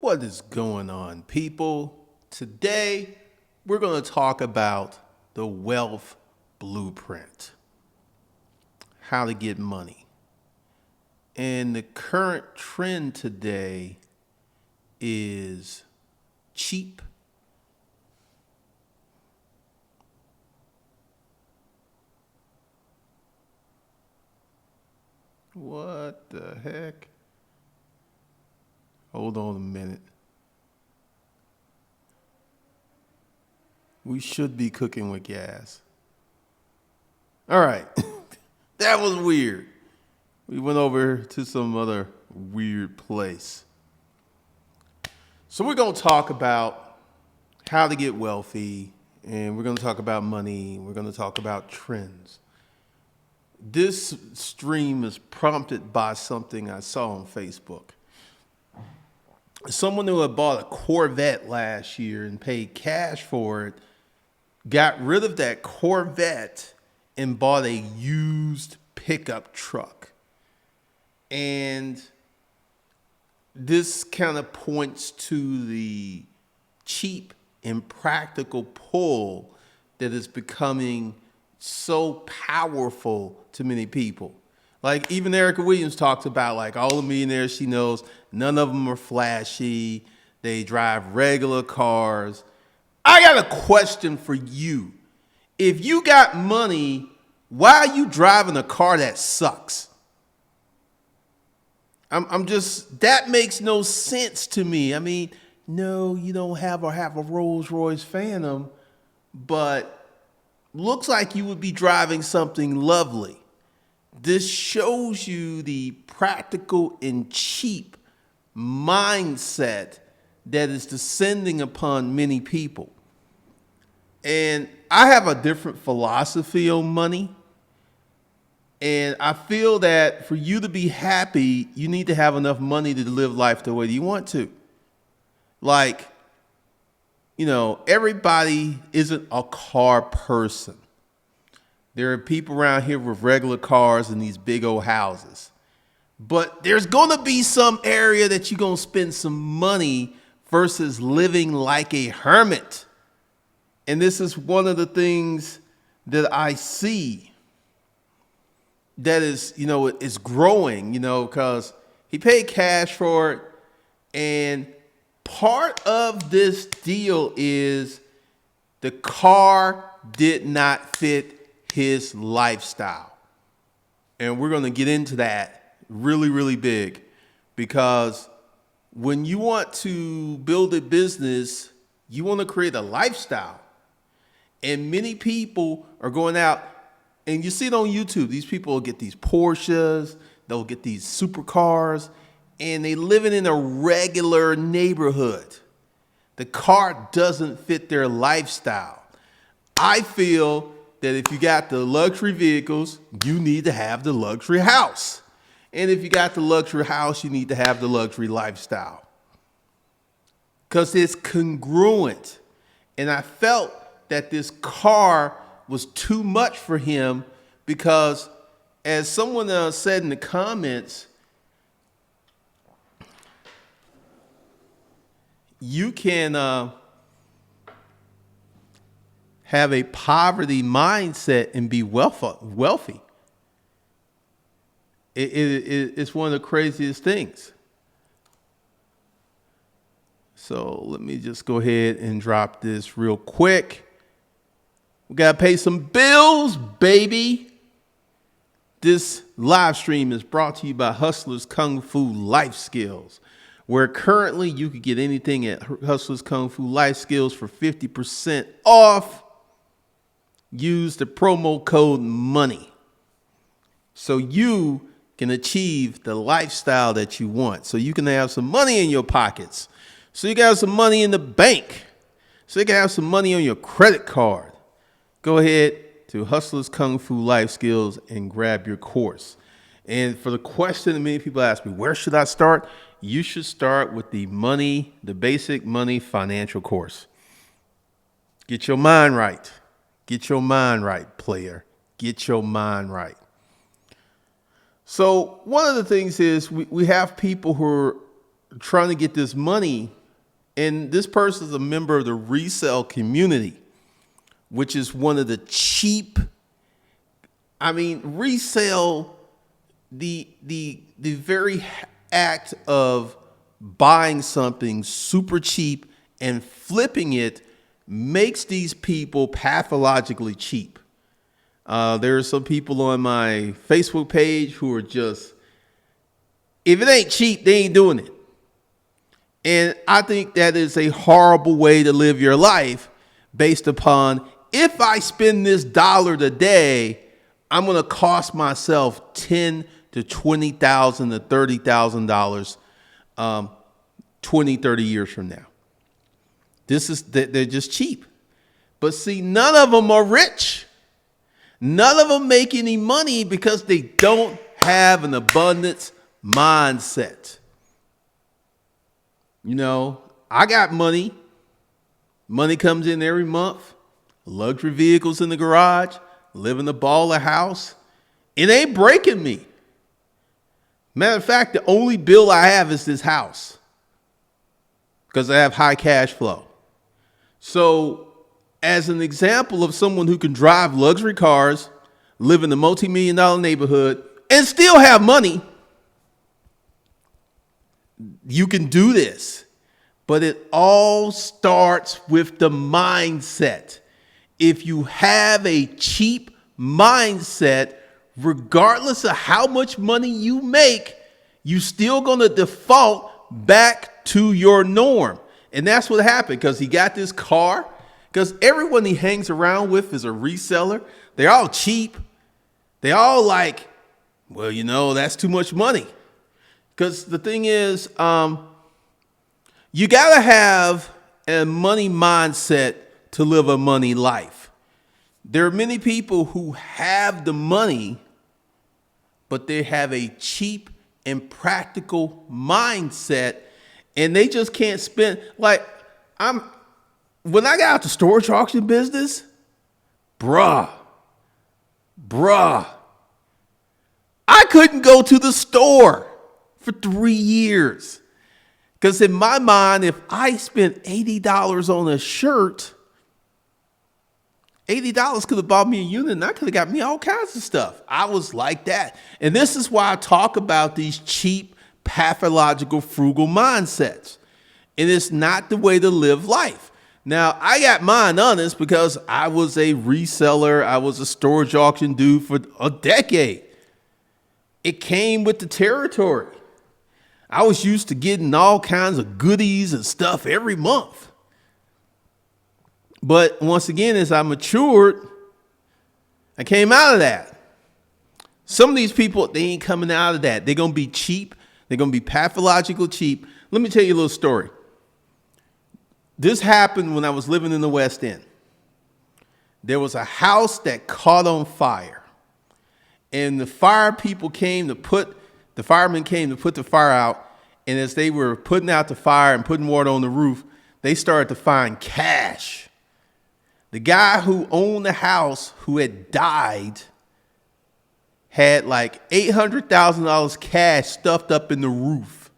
What is going on, people? Today, we're going to talk about the wealth blueprint, how to get money. And the current trend today is cheap. What the heck? Hold on a minute. We should be cooking with gas. All right. That was weird. We went over to some other weird place. So we're going to talk about how to get wealthy, and we're going to talk about money. We're going to talk about trends. This stream is prompted by something I saw on Facebook. Someone who had bought a Corvette last year and paid cash for it got rid of that Corvette and bought a used pickup truck. And this kind of points to the cheap and practical pull that is becoming so powerful to many people. Like even Erica Williams talks about like all the millionaires she knows, none of them are flashy. They drive regular cars. I got a question for you. If you got money, why are you driving a car that sucks? I'm just, that makes no sense to me. I mean, no, you don't have a Rolls Royce Phantom, but looks like you would be driving something lovely. This shows you the practical and cheap mindset that is descending upon many people. And I have a different philosophy on money. And I feel that for you to be happy, you need to have enough money to live life the way you want to. Like, everybody isn't a car person. There are people around here with regular cars and these big old houses. But there's going to be some area that you're going to spend some money versus living like a hermit. And this is one of the things that I see that is, is growing, because he paid cash for it. And part of this deal is the car did not fit his lifestyle. And we're going to get into that really, really big, because when you want to build a business, you want to create a lifestyle. And many people are going out, and you see it on YouTube. These people will get these Porsches, they'll get these supercars, and they living in a regular neighborhood. The car doesn't fit their lifestyle. I feel that if you got the luxury vehicles, you need to have the luxury house. And if you got the luxury house, you need to have the luxury lifestyle. Because it's congruent. And I felt that this car was too much for him because, as someone said in the comments, you can have a poverty mindset and be wealthy. It's one of the craziest things. So let me just go ahead and drop this real quick. We got to pay some bills, baby. This live stream is brought to you by Hustlers Kung Fu Life Skills, where currently you could get anything at Hustlers Kung Fu Life Skills for 50% off. Use the promo code MONEY so you can achieve the lifestyle that you want. So you can have some money in your pockets. So you can have some money in the bank. So you can have some money on your credit card. Go ahead to Hustlers Kung Fu Life Skills and grab your course. And for the question that many people ask me, where should I start? You should start with the basic money financial course. Get your mind right. Get your mind right, player. Get your mind right. So one of the things is we have people who are trying to get this money, and this person is a member of the resale community, which is one of the cheap. I mean, resale, the very act of buying something super cheap and flipping it makes these people pathologically cheap. There are some people on my Facebook page who are just, if it ain't cheap, they ain't doing it. And I think that is a horrible way to live your life based upon, if I spend this dollar today, I'm going to cost myself $10,000 to $20,000 to $30,000 20, 30 years from now. They're just cheap. But see, none of them are rich. None of them make any money because they don't have an abundance mindset. You know, I got money. Money comes in every month. Luxury vehicles in the garage. Live in a baller house. It ain't breaking me. Matter of fact, the only bill I have is this house because I have high cash flow. So as an example of someone who can drive luxury cars, live in a multi-million-dollar neighborhood, and still have money, you can do this. But it all starts with the mindset. If you have a cheap mindset, regardless of how much money you make, you're still going to default back to your norm. And that's what happened, because he got this car, because everyone he hangs around with is a reseller. They're all cheap. They all like, well, you know, that's too much money. Because the thing is, you got to have a money mindset to live a money life. There are many people who have the money, but they have a cheap and practical mindset, and they just can't spend. Like, when I got out the storage auction business, bruh, I couldn't go to the store for 3 years. Because in my mind, if I spent $80 on a shirt, $80 could have bought me a unit, and I could have got me all kinds of stuff. I was like that. And this is why I talk about these cheap, pathological, frugal mindsets. And it's not the way to live life. Now, I got mine honest because I was a reseller. I was a storage auction dude for a decade. It came with the territory. I was used to getting all kinds of goodies and stuff every month. But once again, as I matured, I came out of that. Some of these people, they ain't coming out of that. They're going to be cheap. They're going to be pathological cheap. Let me tell you a little story. This happened when I was living in the West End. There was a house that caught on fire. And the firemen came to put the fire out. And as they were putting out the fire and putting water on the roof, they started to find cash. The guy who owned the house, who had died, had like $800,000 cash stuffed up in the roof.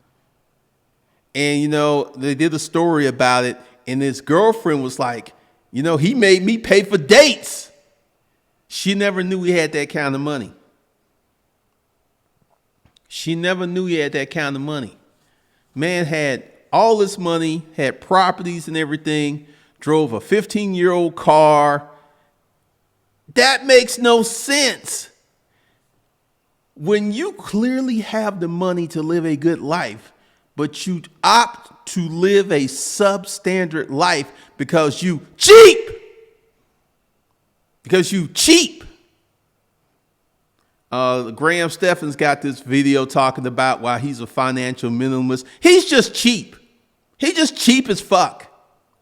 And, you know, they did a story about it. And his girlfriend was like, you know, he made me pay for dates. She never knew he had that kind of money. She never knew he had that kind of money. Man had all this money, had properties and everything, drove a 15-year-old car. That makes no sense. When you clearly have the money to live a good life, but you opt to live a substandard life because you cheap. Graham Stephan's got this video talking about why he's a financial minimalist. He's just cheap. He's just cheap as fuck.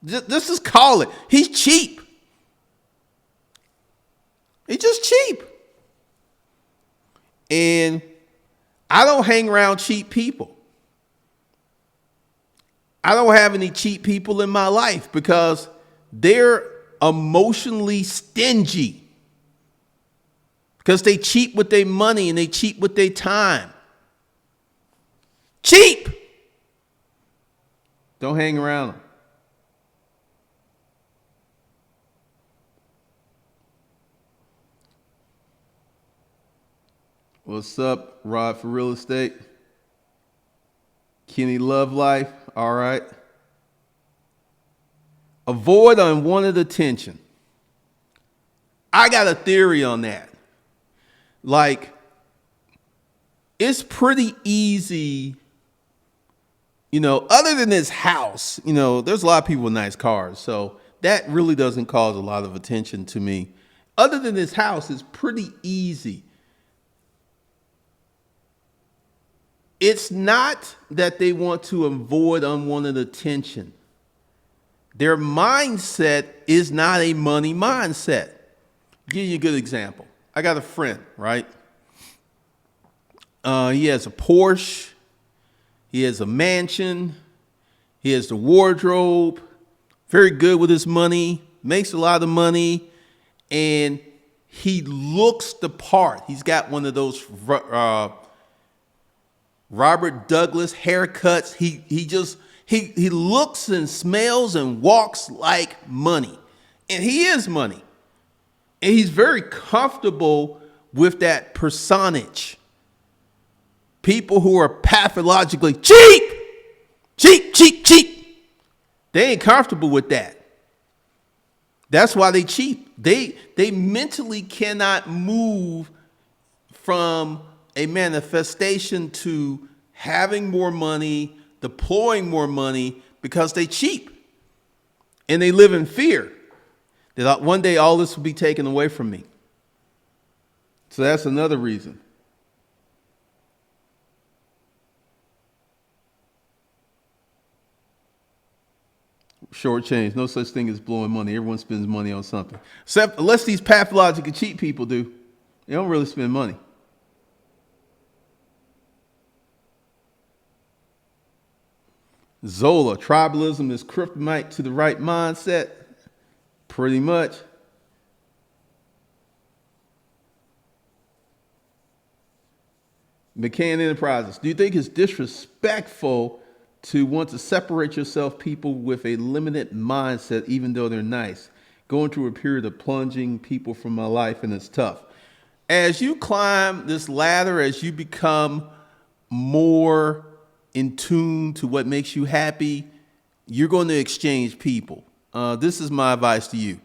Let's just call it. He's cheap. He's just cheap. And I don't hang around cheap people. I don't have any cheap people in my life because they're emotionally stingy. Because they cheat with their money and they cheat with their time. Cheap. Don't hang around them. What's up, Rod for real estate? Kenny Love Life. All right. Avoid unwanted attention. I got a theory on that. Like, it's pretty easy, other than this house, there's a lot of people with nice cars. So that really doesn't cause a lot of attention to me. Other than this house, it's pretty easy. It's not that they want to avoid unwanted attention. Their mindset is not a money mindset. Give you a good example. I got a friend, right? He has a Porsche. He has a mansion. He has the wardrobe. Very good with his money. Makes a lot of money. And he looks the part. He's got one of those Robert Douglas haircuts. He looks and smells and walks like money. And he is money. And he's very comfortable with that personage. People who are pathologically cheap, they ain't comfortable with that. That's why they cheap. They mentally cannot move from a manifestation to having more money, deploying more money, because they cheap. And they live in fear that one day all this will be taken away from me. So that's another reason. Short change. No such thing as blowing money. Everyone spends money on something. Except unless these pathological cheap people do. They don't really spend money. Zola, tribalism is kryptonite to the right mindset. Pretty much. McCann Enterprises. Do you think it's disrespectful to want to separate yourself people with a limited mindset, even though they're nice? Going through a period of plunging people from my life, and it's tough. As you climb this ladder, as you become more in tune to what makes you happy, you're going to exchange people. This is my advice to you.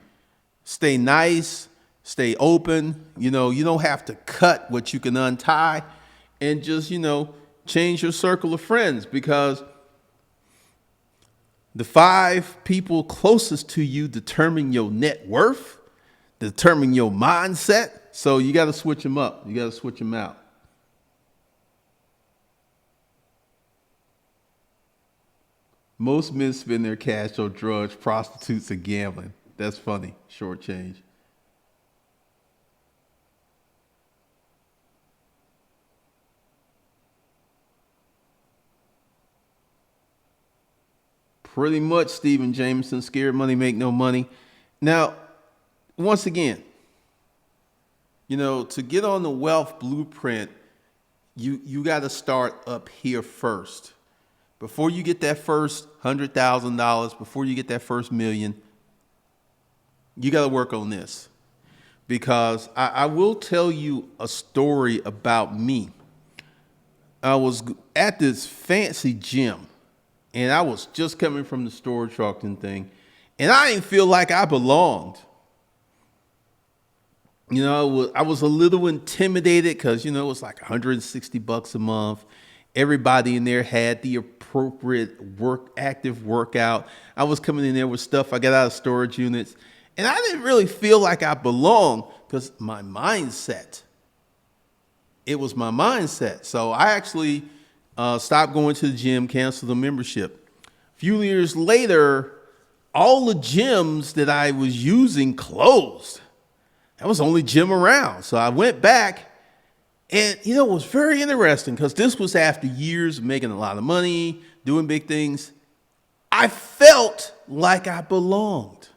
Stay nice, stay open. You don't have to cut what you can untie, and just, change your circle of friends, because the 5 people closest to you determine your net worth, determine your mindset. So you got to switch them up. You got to switch them out. Most men spend their cash on drugs, prostitutes, and gambling. That's funny. Short change. Pretty much, Stephen Jameson. Scared money make no money. Now, once again, to get on the wealth blueprint, you got to start up here first. Before you get that first $100,000, before you get that first $1 million, you got to work on this. Because I will tell you a story about me. I was at this fancy gym, and I was just coming from the storage auction thing, and I didn't feel like I belonged. I was a little intimidated because, it was like $160 a month. Everybody in there had the appropriate active workout. I was coming in there with stuff I got out of storage units, and I didn't really feel like I belonged because my mindset. It was my mindset. So I actually stopped going to the gym, canceled the membership. A few years later, all the gyms that I was using closed. That was the only gym around. So I went back, and, it was very interesting because this was after years of making a lot of money, doing big things. I felt like I belonged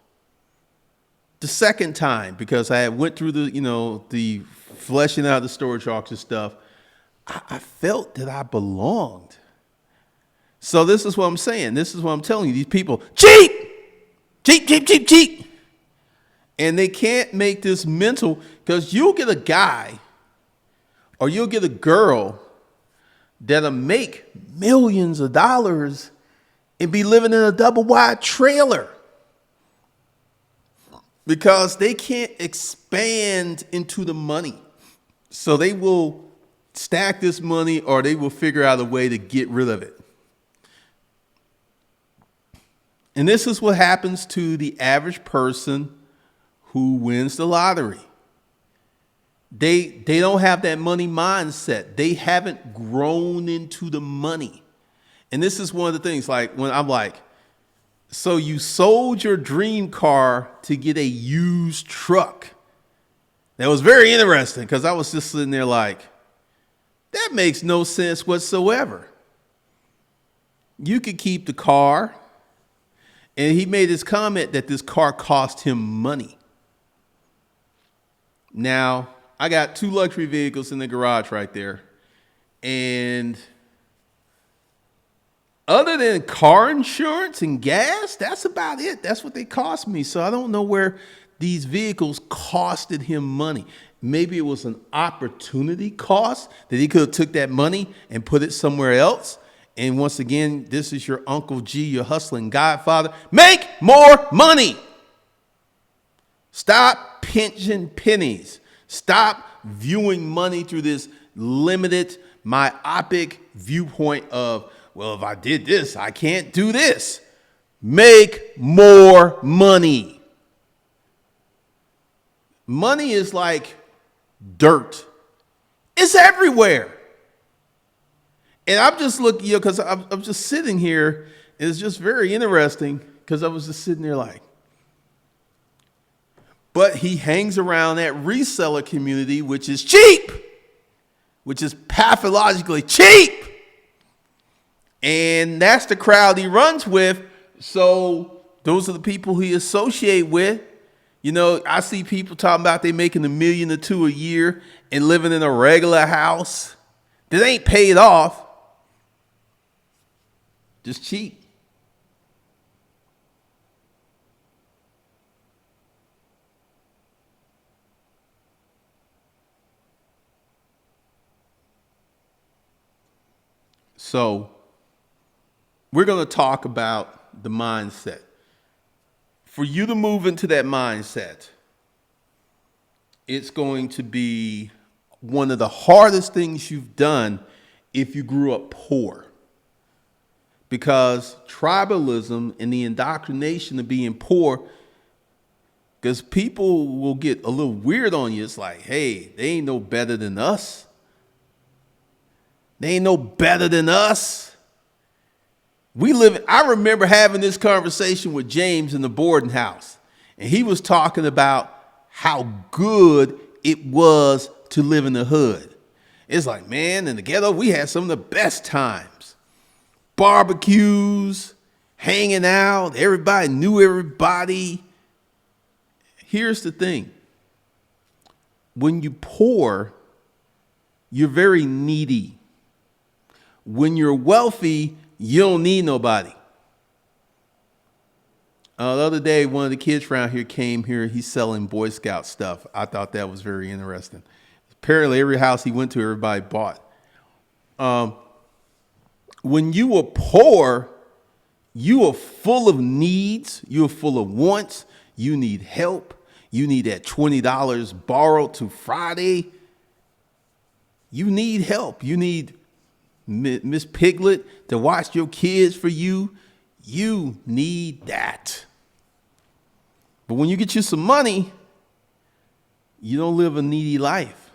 the second time because I went through the fleshing out the storage auction stuff. I felt that I belonged. So this is what I'm saying. This is what I'm telling you. These people, cheap, cheap, cheap, cheap, cheap. And they can't make this mental, because you'll get a guy or you'll get a girl that'll make millions of dollars and be living in a double wide trailer because they can't expand into the money. So they will stack this money or they will figure out a way to get rid of it. And this is what happens to the average person who wins the lottery. They don't have that money mindset. They haven't grown into the money. And this is one of the things, like when I'm like, so you sold your dream car to get a used truck. That was very interesting because I was just sitting there like, that makes no sense whatsoever. You could keep the car. And he made this comment that this car cost him money. Now, I got 2 luxury vehicles in the garage right there. And other than car insurance and gas, that's about it. That's what they cost me. So I don't know where these vehicles costed him money. Maybe it was an opportunity cost that he could have took that money and put it somewhere else. And once again, this is your Uncle G, your hustling godfather. Make more money. Stop pinching pennies. Stop viewing money through this limited, myopic viewpoint of, well, if I did this, I can't do this. Make more money. Money is like dirt. It's everywhere. And I'm just looking, because I'm just sitting here. And it's just very interesting because I was just sitting there like, but he hangs around that reseller community, which is cheap, which is pathologically cheap. And that's the crowd he runs with. So those are the people he associate with. You know, I see people talking about they making $1 million or $2 million a year and living in a regular house that ain't paid off. Just cheap. So we're going to talk about the mindset. For you to move into that mindset, it's going to be one of the hardest things you've done if you grew up poor. Because tribalism and the indoctrination of being poor, because people will get a little weird on you. It's like, hey, they ain't no better than us. They ain't no better than us. I remember having this conversation with James in the boarding house, and he was talking about how good it was to live in the hood. It's like, man, in the ghetto, we had some of the best times. Barbecues, hanging out, everybody knew everybody. Here's the thing. When you're poor, you're very needy. When you're wealthy, you don't need nobody. The other day, one of the kids around here came here. He's selling Boy Scout stuff. I thought that was very interesting. Apparently, every house he went to, everybody bought. When you were poor, you are full of needs. You're full of wants. You need help. You need that $20 borrowed to Friday. You need help. You need Miss Piglet to watch your kids for you. You need that. But when you get you some money, you don't live a needy life.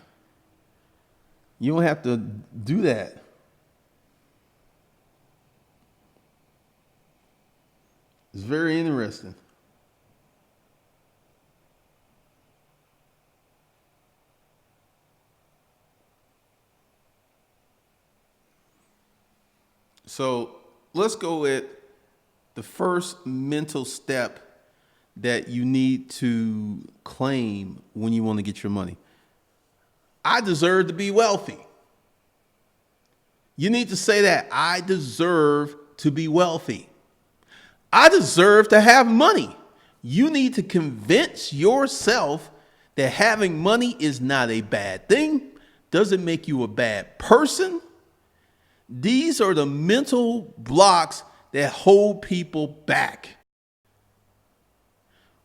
You don't have to do that. It's very interesting. So let's go with the first mental step that you need to claim when you want to get your money. I deserve to be wealthy. You need to say that. I deserve to be wealthy. I deserve to have money. You need to convince yourself that having money is not a bad thing, doesn't make you a bad person. These are the mental blocks that hold people back.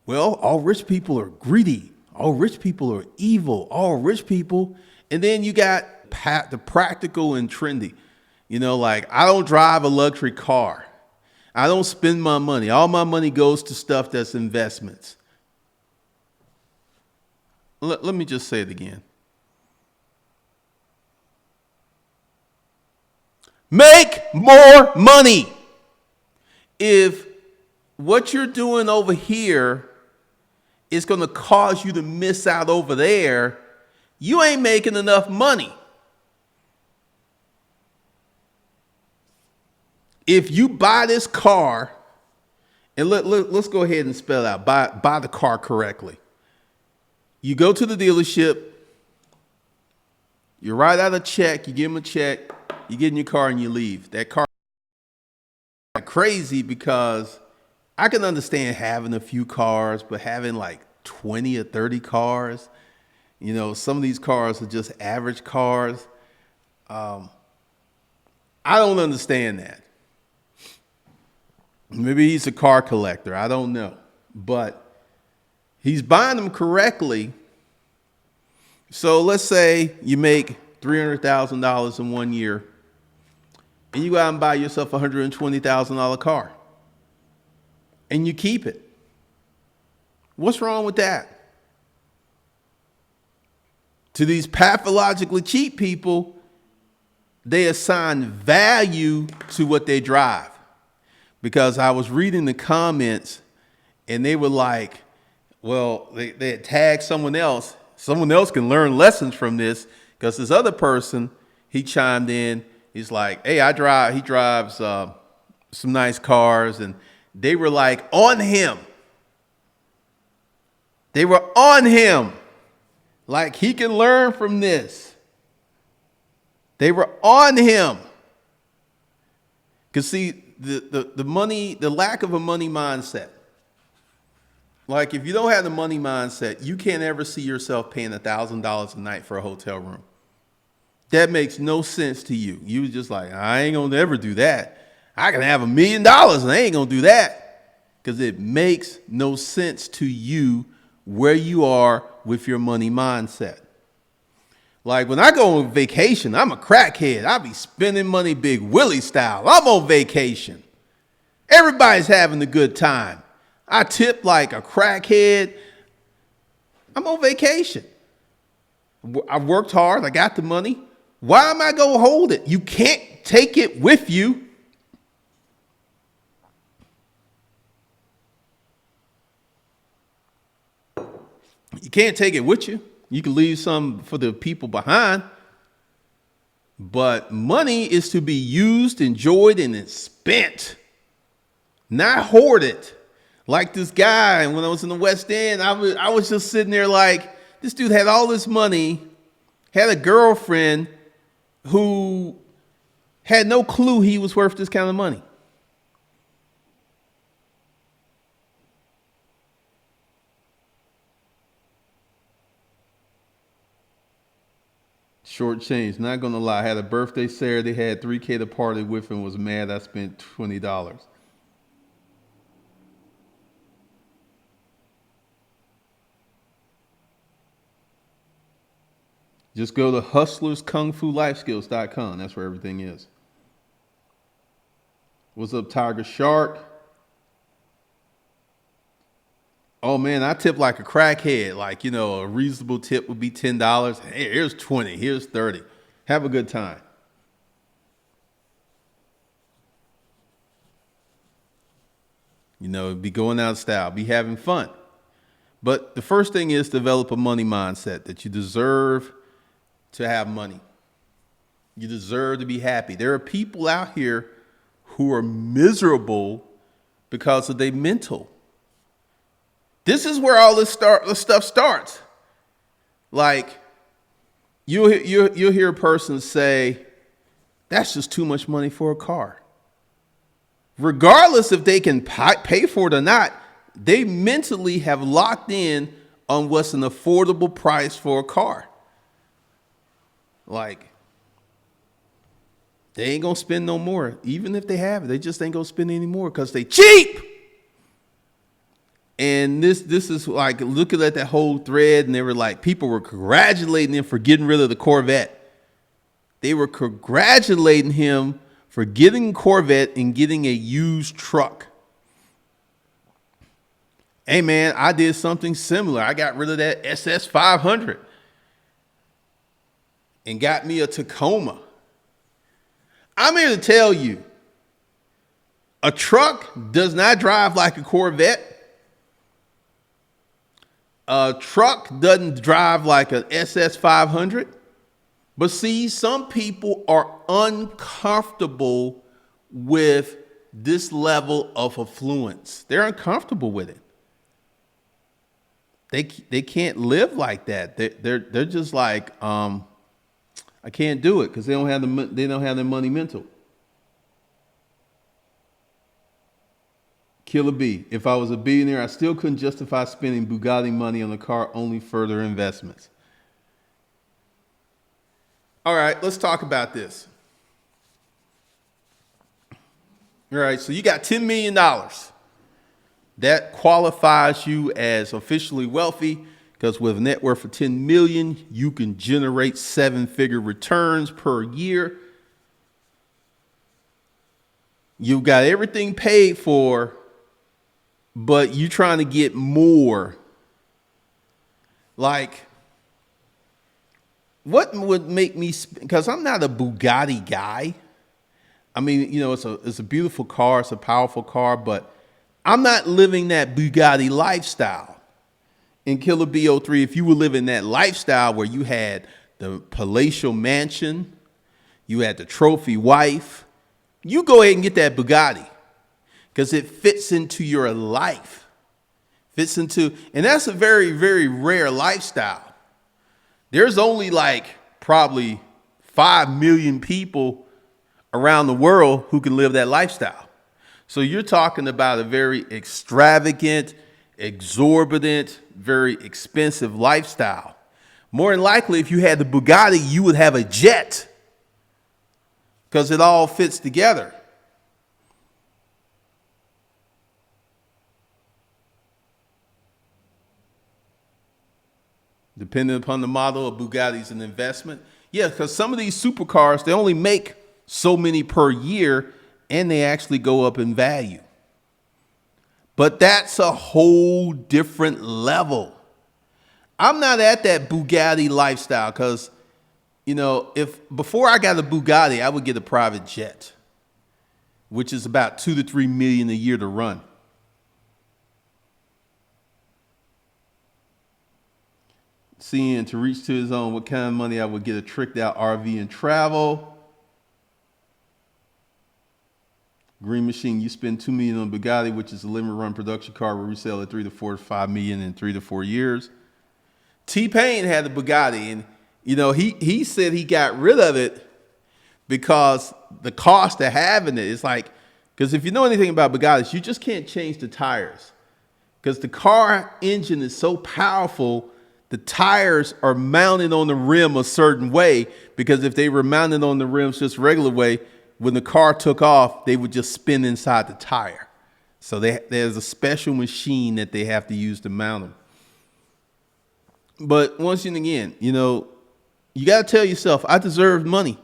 Well, all rich people are greedy. All rich people are evil. All rich people. And then you got the practical and trendy. You know, like, I don't drive a luxury car. I don't spend my money. All my money goes to stuff that's investments. Let me just say it again. Make more money. If what you're doing over here is going to cause you to miss out over there, you ain't making enough money. If you buy this car, and let's go ahead and spell it out, buy the car correctly. You go to the dealership, you write out a check, you give them a check, you get in your car and you leave. That car is crazy because I can understand having a few cars, but having like 20 or 30 cars, you know, some of these cars are just average cars. I don't understand that. Maybe he's a car collector. I don't know. But he's buying them correctly. So let's say you make $300,000 in 1 year and you go out and buy yourself a $120,000 car and you keep it. What's wrong with that? To these pathologically cheap people, they assign value to what they drive. Because I was reading the comments and they were like, well, they had tagged someone else. Someone else can learn lessons from this, because this other person, he chimed in. He's like, hey, he drives some nice cars. And they were like on him. They were on him. Like, he can learn from this. They were on him. Because see, the lack of a money mindset. Like, if you don't have the money mindset, you can't ever see yourself paying $1,000 a night for a hotel room. That makes no sense to you. You just like, I ain't gonna ever do that. I can have $1 million and I ain't gonna do that. Because it makes no sense to you where you are with your money mindset. Like, when I go on vacation, I'm a crackhead. I be spending money Big Willie style. I'm on vacation. Everybody's having a good time. I tip like a crackhead. I'm on vacation. I worked hard. I got the money. Why am I going to hold it? You can't take it with you. You can't take it with you. You can leave some for the people behind. But money is to be used, enjoyed, and it's spent, not hoarded. Like this guy, when I was in the West End, I was just sitting there like, this dude had all this money, had a girlfriend who had no clue he was worth this kind of money. Short change, not gonna lie. I had a birthday Saturday, had 3K to party with, and was mad I spent $20. Just go to hustlerskungfulifeskills.com. That's where everything is. What's up, Tiger Shark? Oh man, I tip like a crackhead. Like, you know, a reasonable tip would be $10. Hey, here's 20, here's 30. Have a good time. You know, be going out of style, be having fun. But the first thing is develop a money mindset that you deserve to have money. You deserve to be happy. There are people out here who are miserable because of their mental. This is where all this stuff starts. Like, you'll hear a person say, that's just too much money for a car. regardless if they can pay for it or not, they mentally have locked in on what's an affordable price for a car. Like, they ain't gonna spend no more. Even if they have it, they just ain't gonna spend any more because they cheap. And this is like looking at that whole thread, and they were like, people were congratulating him for getting rid of the Corvette. They were congratulating him for getting a Corvette and getting a used truck. Hey man, I did something similar. I got rid of that SS 500 and got me a Tacoma. I'm here to tell you, a truck does not drive like a Corvette. A truck doesn't drive like an SS 500. But see, some people are uncomfortable with this level of affluence. They're uncomfortable with it. They can't live like that. They're just like, I can't do it because they don't have the money mental. Killer B. If I was a billionaire, I still couldn't justify spending Bugatti money on a car, only further investments. All right, let's talk about this. All right, so you got $10 million. That qualifies you as officially wealthy because with a net worth of $10 million, you can generate 7-figure returns per year. You got everything paid for, but you're trying to get more. Like, what would make me, because I'm not a Bugatti guy. I mean, you know, it's a beautiful car. It's a powerful car, but I'm not living that Bugatti lifestyle. In Killer B03, if you were living that lifestyle where you had the palatial mansion, you had the trophy wife, you go ahead and get that Bugatti because it fits into your life. And that's a very, very rare lifestyle. There's only like probably 5 million people around the world who can live that lifestyle. So you're talking about a very extravagant, exorbitant, very expensive lifestyle. More than likely, if you had the Bugatti, you would have a jet because it all fits together. Depending upon the model of Bugatti's an investment. Yeah, because some of these supercars, they only make so many per year and they actually go up in value. But that's a whole different level. I'm not at that Bugatti lifestyle because, you know, if before I got a Bugatti, I would get a private jet, which is about 2 to 3 million a year to run. Seeing to reach to his own, what kind of money I would get a tricked out RV and travel. Green Machine, you spend $2 million on Bugatti, which is a limited run production car, will resell at 3 to 4 to 5 million in 3 to 4 years. T-Pain had the Bugatti, and you know he said he got rid of it because the cost of having it is like, because if you know anything about Bugattis, you just can't change the tires because the car engine is so powerful. The tires are mounted on the rim a certain way because if they were mounted on the rims just regular way, when the car took off, they would just spin inside the tire. So there's a special machine that they have to use to mount them. But once again, you know, you got to tell yourself, I deserve money.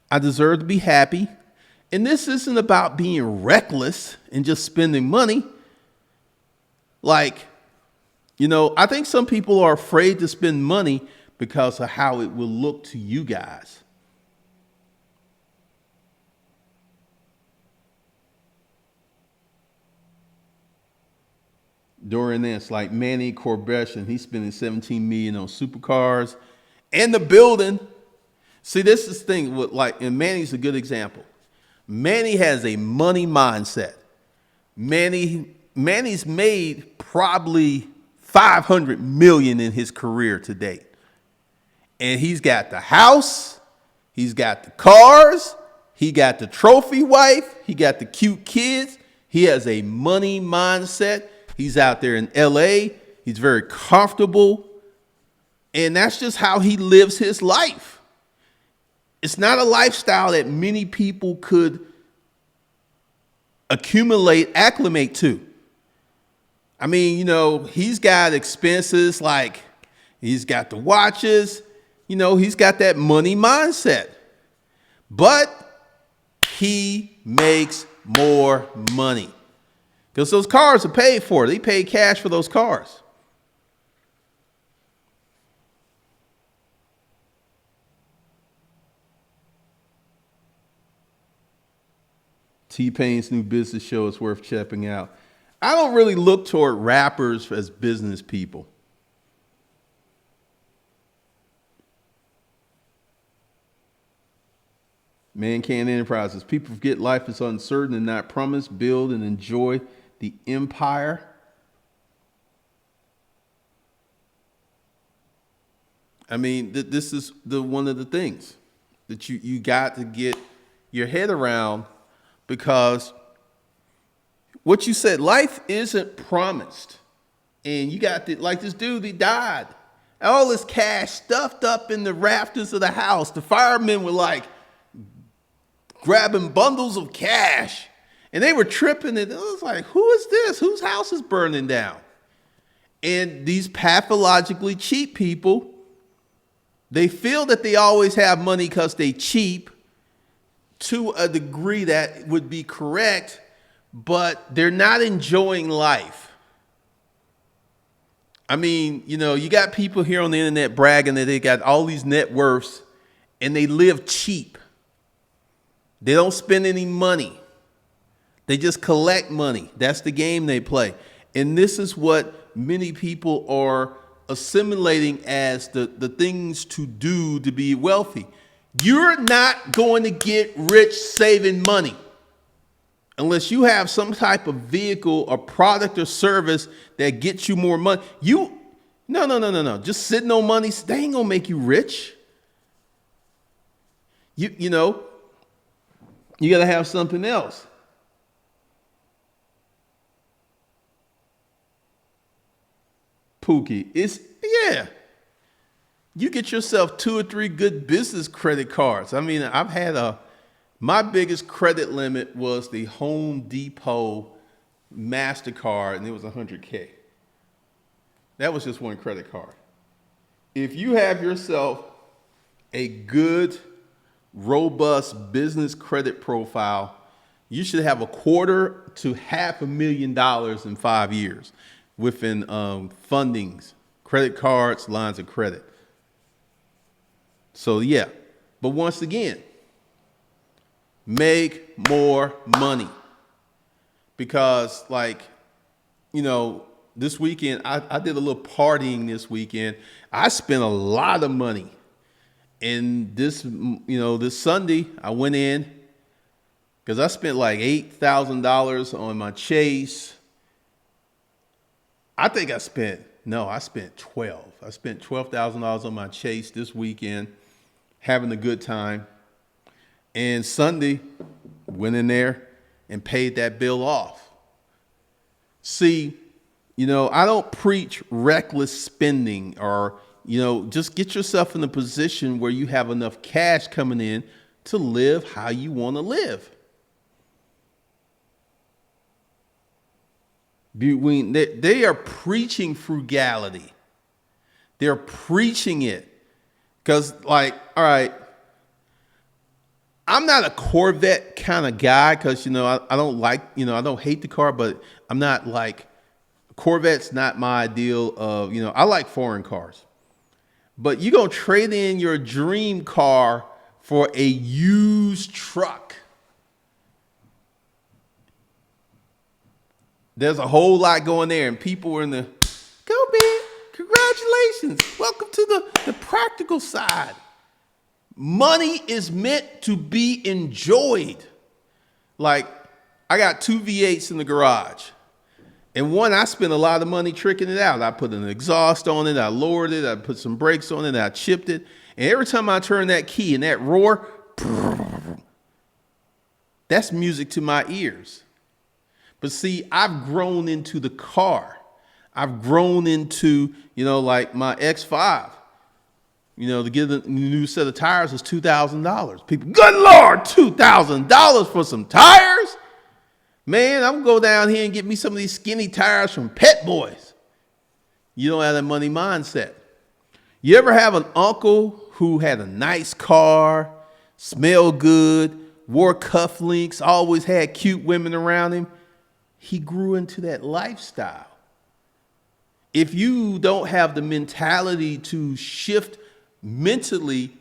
I deserve to be happy. And this isn't about being reckless and just spending money. Like, you know, I think some people are afraid to spend money because of how it will look to you guys. During this, like Manny Corbesh, he's spending 17 million on supercars and the building. See, this is the thing with and Manny's a good example. Manny has a money mindset. Manny's made probably 500 million in his career to date. And he's got the house, he's got the cars, He got the trophy wife. He got the cute kids. He has a money mindset. He's out there in LA. He's very comfortable. And that's just how he lives his life. It's not a lifestyle that many people could acclimate to. I mean, you know, he's got expenses like he's got the watches, you know, he's got that money mindset. But he makes more money because those cars are paid for. They pay cash for those cars. T-Pain's new business show is worth checking out. I don't really look toward rappers as business people. Mankind Enterprises. People forget life is uncertain and not promised. Build and enjoy the empire. I mean, this is one of the things that you got to get your head around, because what you said, life isn't promised. And you got like this dude, he died. All this cash stuffed up in the rafters of the house. The firemen were like grabbing bundles of cash, and they were tripping. And it was like, who is this? Whose house is burning down? And these pathologically cheap people, they feel that they always have money because they cheap, to a degree that would be correct, but they're not enjoying life. I mean, you know, you got people here on the internet bragging that they got all these net worths and they live cheap. They don't spend any money. They just collect money. That's the game they play. And this is what many people are assimilating as the things to do to be wealthy. You're not going to get rich saving money unless you have some type of vehicle or product or service that gets you more money. No. Just sitting on money, they ain't gonna make you rich. You know, you gotta have something else. Pookie, yeah. You get yourself 2 or 3 good business credit cards. I mean, I've had my biggest credit limit was the Home Depot MasterCard, and it was $100K. That was just one credit card. If you have yourself a good, robust business credit profile, you should have $250,000 to $500,000 in 5 years within fundings, credit cards, lines of credit. So yeah, but once again, make more money, because like, you know, this weekend, I did a little partying this weekend. I spent a lot of money. And this Sunday I went in because I spent like $8,000 on my Chase. I spent 12. I spent $12,000 on my Chase this weekend, having a good time. And Sunday, went in there and paid that bill off. See, you know, I don't preach reckless spending or, you know, just get yourself in a position where you have enough cash coming in to live how you want to live. They are preaching frugality. They're preaching it. Because, like, all right, I'm not a Corvette kind of guy because, you know, I don't like, you know, I don't hate the car, but I'm not like, Corvette's not my ideal of, you know, I like foreign cars. But you're going to trade in your dream car for a used truck. There's a whole lot going there, and people were in the, go man, congratulations. Welcome to the practical side. Money is meant to be enjoyed. Like, I got 2 V8s in the garage. And one, I spent a lot of money tricking it out. I put an exhaust on it. I lowered it. I put some brakes on it. I chipped it. And every time I turn that key and that roar, That's music to my ears. But see, I've grown into the car. I've grown into, like my X5. To get a new set of tires was $2,000. People, good Lord, $2,000 for some tires? Man, I'm gonna go down here and get me some of these skinny tires from Pet Boys. You don't have that money mindset. You ever have an uncle who had a nice car, smelled good, wore cufflinks, always had cute women around him? He grew into that lifestyle. If you don't have the mentality to shift mentally,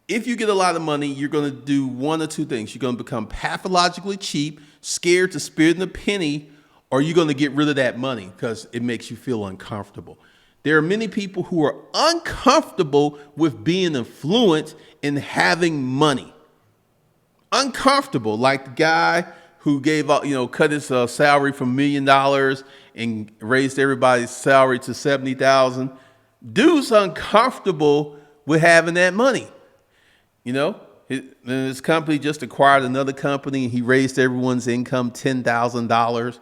if you get a lot of money, you're going to do one or two things. You're going to become pathologically cheap, scared to spend a penny, or you're going to get rid of that money because it makes you feel uncomfortable. There are many people who are uncomfortable with being affluent and having money. Uncomfortable, like the guy who gave up, cut his salary from $1 million and raised everybody's salary to $70,000. Dude's uncomfortable with having that money. His company just acquired another company and he raised everyone's income $10,000.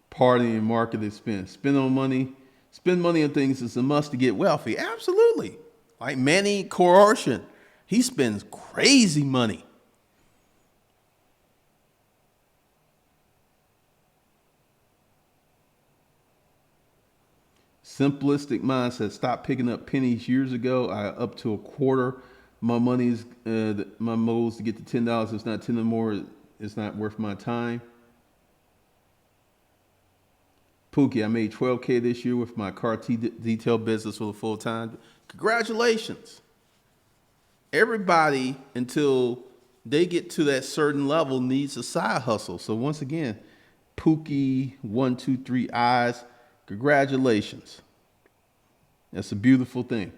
Party and market expense. Spend money on things is a must to get wealthy. Absolutely. Like Manny Coercion. He spends crazy money. Simplistic mindset. Stop picking up pennies years ago. I up to a quarter. My money's my goal is to get to $10. It's not 10 or more. It's not worth my time. Pookie, I made $12K this year with my car detail business for the full time. Congratulations. Everybody, until they get to that certain level, needs a side hustle. So once again, Pookie, 123 eyes, congratulations. That's a beautiful thing.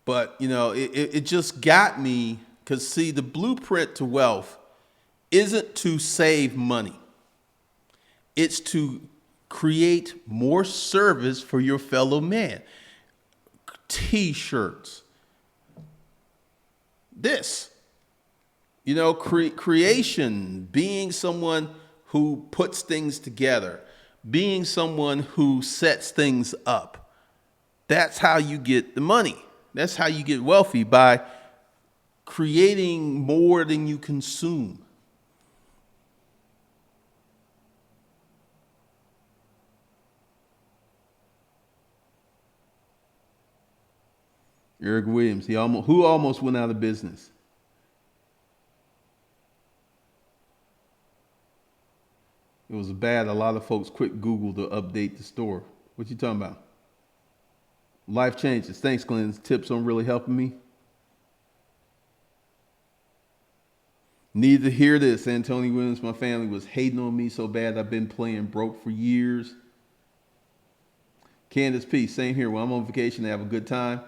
But, it just got me because, see, the blueprint to wealth isn't to save money. It's to create more service for your fellow man. T-shirts. This. Creation, being someone who puts things together, being someone who sets things up. That's how you get the money. That's how you get wealthy, by creating more than you consume. Eric Williams, who almost went out of business. It was bad. A lot of folks quit Google to update the store. What you talking about? Life changes. Thanks, Glenn. Tips on really helping me. Need to hear this. Anthony Williams, my family was hating on me so bad I've been playing broke for years. Candace P, same here. When I'm on vacation, I have a good time.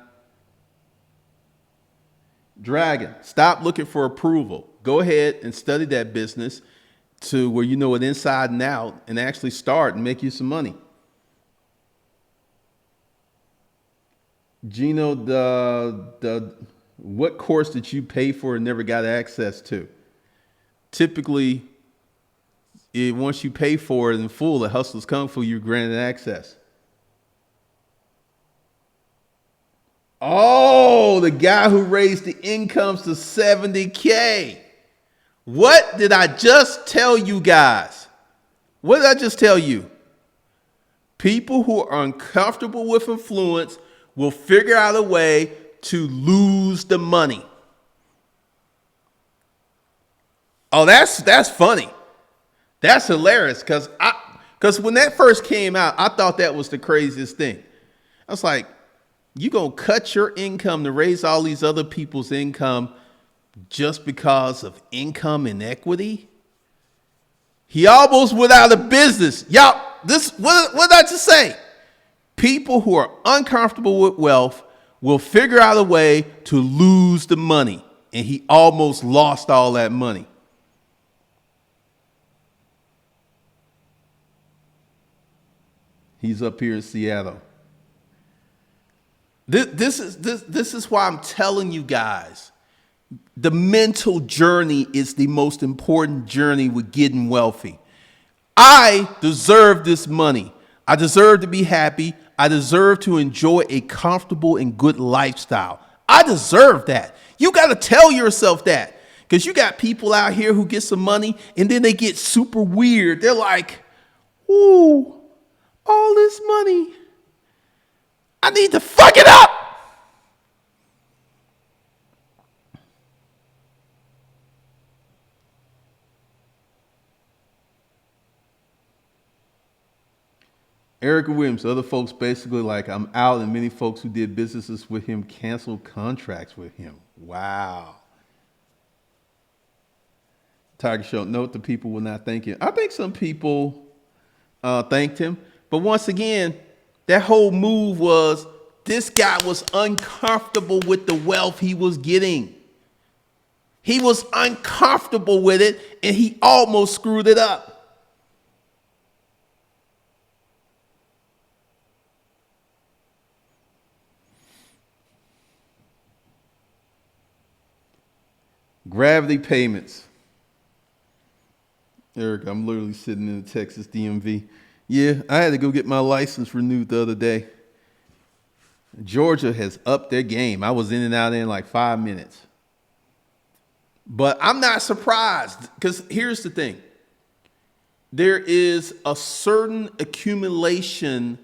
Dragon, stop looking for approval. Go ahead and study that business to where you know it inside and out, and actually start and make you some money. Gino, what course did you pay for and never got access to? Typically, once you pay for it in full, the Hustlers Kung Fu, you're granted access. Oh, the guy who raised the incomes to 70K. What did I just tell you guys? What did I just tell you? People who are uncomfortable with influence will figure out a way to lose the money. Oh, that's funny. That's hilarious because when that first came out, I thought that was the craziest thing. I was like, you gonna cut your income to raise all these other people's income just because of income inequity? He almost went out of business. Y'all, what did I just say? People who are uncomfortable with wealth will figure out a way to lose the money. And he almost lost all that money. He's up here in Seattle. This is why I'm telling you guys, the mental journey is the most important journey with getting wealthy. I deserve this money. I deserve to be happy. I deserve to enjoy a comfortable and good lifestyle. I deserve that. You got to tell yourself that, because you got people out here who get some money and then they get super weird. They're like, ooh, all this money, I need to fuck it up. Erica Williams, other folks basically like, I'm out, and many folks who did businesses with him canceled contracts with him. Wow. Tiger Show, note the people will not thank him. I think some people thanked him. But once again, that whole move was, this guy was uncomfortable with the wealth he was getting. He was uncomfortable with it, and he almost screwed it up. Gravity payments. Eric, I'm literally sitting in the Texas DMV. Yeah, I had to go get my license renewed the other day. Georgia has upped their game. I was in and out in like 5 minutes. But I'm not surprised, because here's the thing. There is a certain accumulation,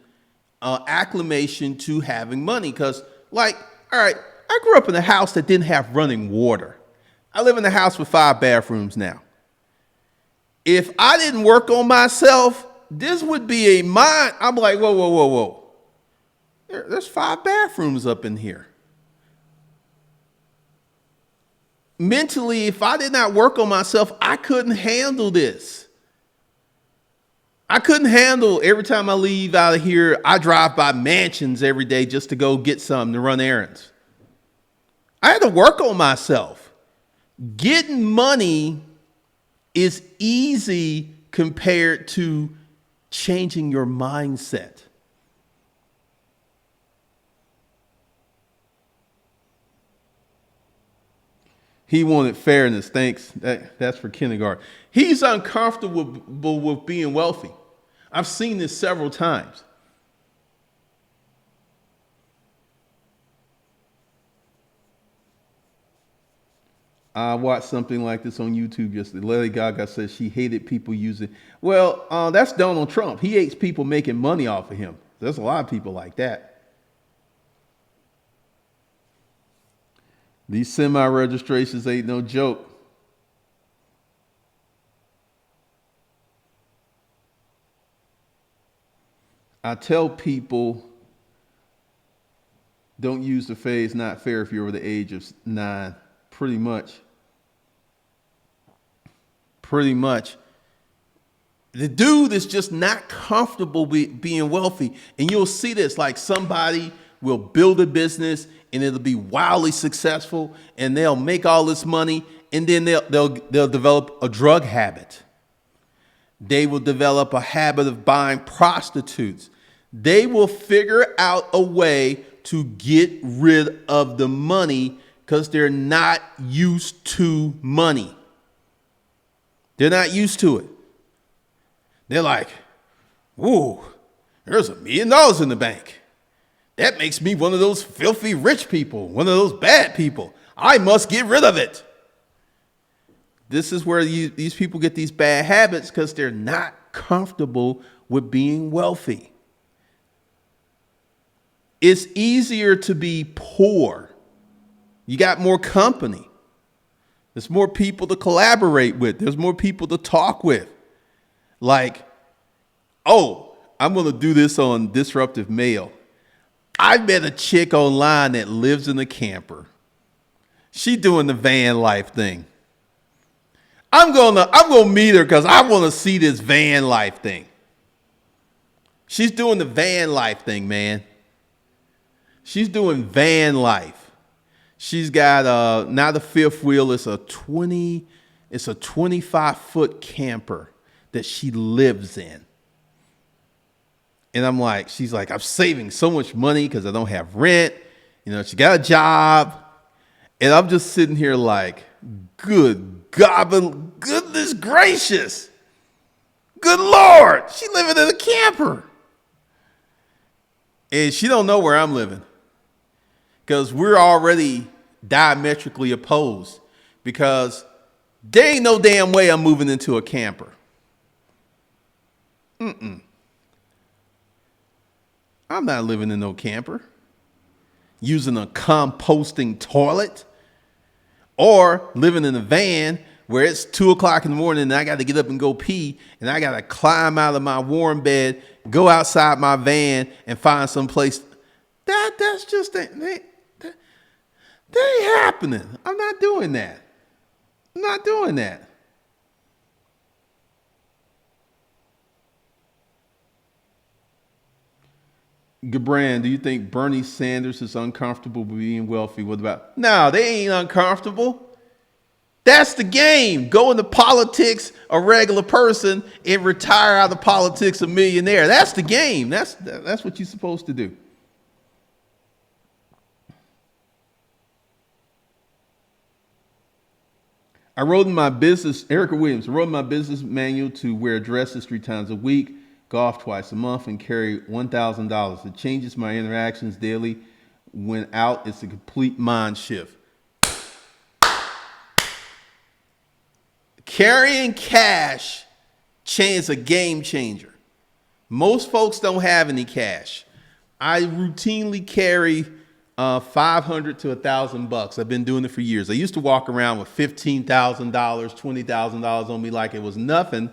acclimation to having money. Because, like, all right, I grew up in a house that didn't have running water. I live in a house with 5 bathrooms now. If I didn't work on myself, this would be a mind. I'm like, whoa, whoa, whoa, whoa. There's 5 bathrooms up in here. Mentally, if I did not work on myself, I couldn't handle this. I couldn't handle every time I leave out of here, I drive by mansions every day just to go get something to run errands. I had to work on myself. Getting money is easy compared to changing your mindset. He wanted fairness. Thanks. That's for kindergarten. He's uncomfortable with being wealthy. I've seen this several times. I watched something like this on YouTube yesterday. Lady Gaga says she hated people using. Well, that's Donald Trump. He hates people making money off of him. There's a lot of people like that. These semi-registrations ain't no joke. I tell people, don't use the phrase "not fair" if you're over the age of 9. Pretty much. The dude is just not comfortable being wealthy. And you'll see this, like somebody will build a business and it'll be wildly successful and they'll make all this money, and then they'll develop a drug habit. They will develop a habit of buying prostitutes. They will figure out a way to get rid of the money because they're not used to money. They're not used to it. They're like, whoa, there's $1 million in the bank. That makes me one of those filthy rich people, one of those bad people. I must get rid of it. This is where these people get these bad habits, because they're not comfortable with being wealthy. It's easier to be poor. You got more company. There's more people to collaborate with. There's more people to talk with. Like, oh, I'm going to do this on Disruptive Mail. I met a chick online that lives in a camper. She doing the van life thing. I'm gonna meet her because I want to see this van life thing. She's doing the van life thing, man. She's doing van life. She's got not a fifth wheel. It's a 25-foot camper that she lives in. And I'm like, she's like, I'm saving so much money because I don't have rent. You know, she got a job. And I'm just sitting here like, good God, but goodness gracious. Good Lord, she living in a camper. And she don't know where I'm living because we're already diametrically opposed because there ain't no damn way I'm moving into a camper. I'm not living in no camper using a composting toilet or living in a van where it's 2 o'clock in the morning and I got to get up and go pee and I got to climb out of my warm bed, go outside my van and find some place. That's just, that ain't happening. I'm not doing that. I'm not doing that. Gabran, do you think Bernie Sanders is uncomfortable being wealthy? What about? No, they ain't uncomfortable. That's the game. Go into politics a regular person and retire out of politics a millionaire. That's the game. That's what you're supposed to do. I wrote in my business, Erica Williams, I wrote in my business manual to wear dresses 3 times a week, golf twice a month, and carry $1,000. It changes my interactions daily. When out, it's a complete mind shift. Carrying cash is a game changer. Most folks don't have any cash. I routinely carry $500 to $1,000. I've been doing it for years. I used to walk around with $15,000, $20,000 on me like it was nothing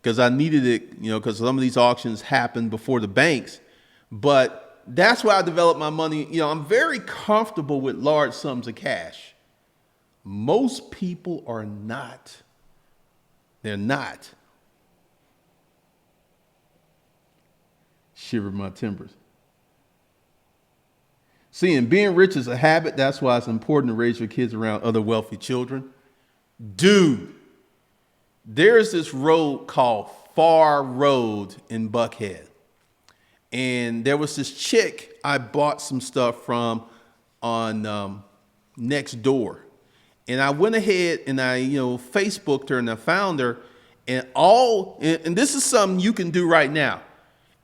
because I needed it, you know, because some of these auctions happened before the banks. But that's why I developed my money. You know, I'm very comfortable with large sums of cash. Most people are not. They're not. Shiver my timbers. Seeing being rich is a habit. That's why it's important to raise your kids around other wealthy children. Dude, there's this road called Far Road in Buckhead. And there was this chick I bought some stuff from on next door. And I went ahead and I, Facebooked her and I found her. And this is something you can do right now.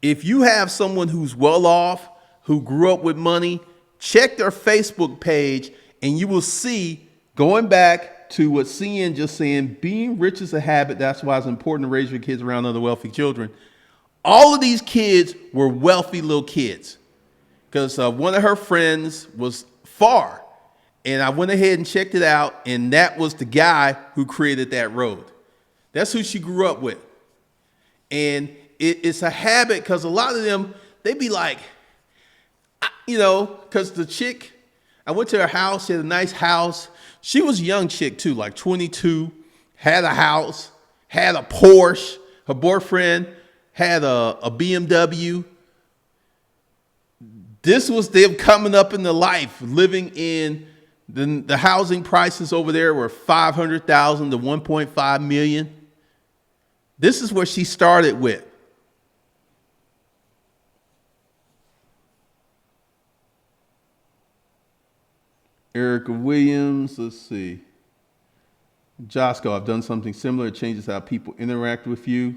If you have someone who's well off, who grew up with money, check their Facebook page and you will see, going back to what CN just saying, being rich is a habit. That's why it's important to raise your kids around other wealthy children. All of these kids were wealthy little kids because one of her friends was far. And I went ahead and checked it out. And that was the guy who created that road. That's who she grew up with. And it's a habit because a lot of them, they be like, because the chick, I went to her house. She had a nice house. She was a young chick too, like 22, had a house, had a Porsche. Her boyfriend had a BMW. This was them coming up in the life, living in the housing prices over there were $500,000 to $1.5 million. This is where she started with. Erica Williams, let's see. Josco, I've done something similar. It changes how people interact with you.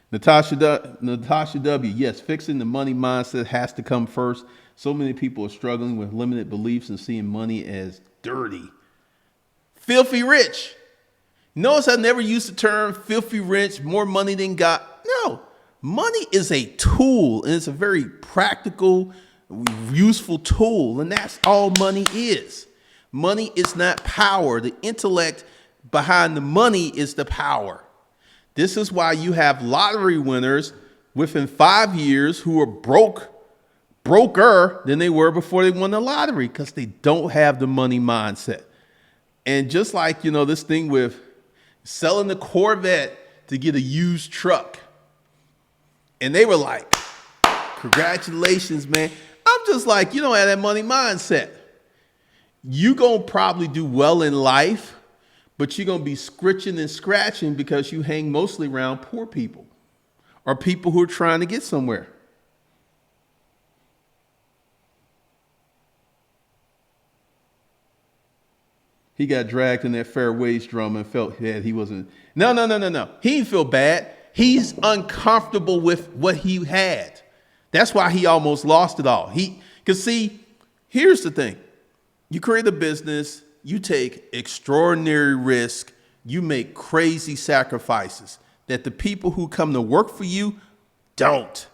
Natasha W. Yes, fixing the money mindset has to come first. So many people are struggling with limited beliefs and seeing money as dirty. Filthy rich. Notice I never used the term filthy rich, more money than God. No, money is a tool, and it's a very practical, useful tool, and that's all money is. Money is not power. The intellect behind the money is the power. This is why you have lottery winners within 5 years who are broker than they were before they won the lottery because they don't have the money mindset. And just like, this thing with selling the Corvette to get a used truck. And they were like, congratulations, man. I'm just like, you don't have that money mindset. You gonna probably do well in life, but you're going to be scritching and scratching because you hang mostly around poor people or people who are trying to get somewhere. He got dragged in that fair wage drama and felt that he wasn't. No. He didn't feel bad. He's uncomfortable with what he had. That's why he almost lost it all. Because see, here's the thing. You create a business, you take extraordinary risk, you make crazy sacrifices that the people who come to work for you don't.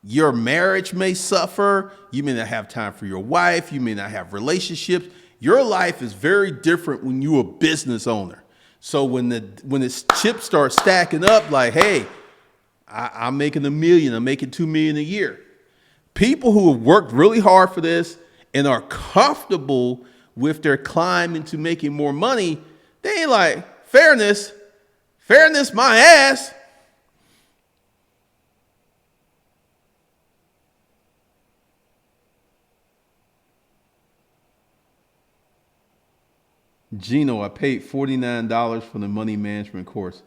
Your marriage may suffer. You may not have time for your wife. You may not have relationships. Your life is very different when you're a business owner. So when the chips start stacking up, like, hey, I'm making $1 million, I'm making $2 million a year. People who have worked really hard for this and are comfortable with their climb into making more money, they ain't like, fairness, my ass. Gino, I paid $49 for the money management course.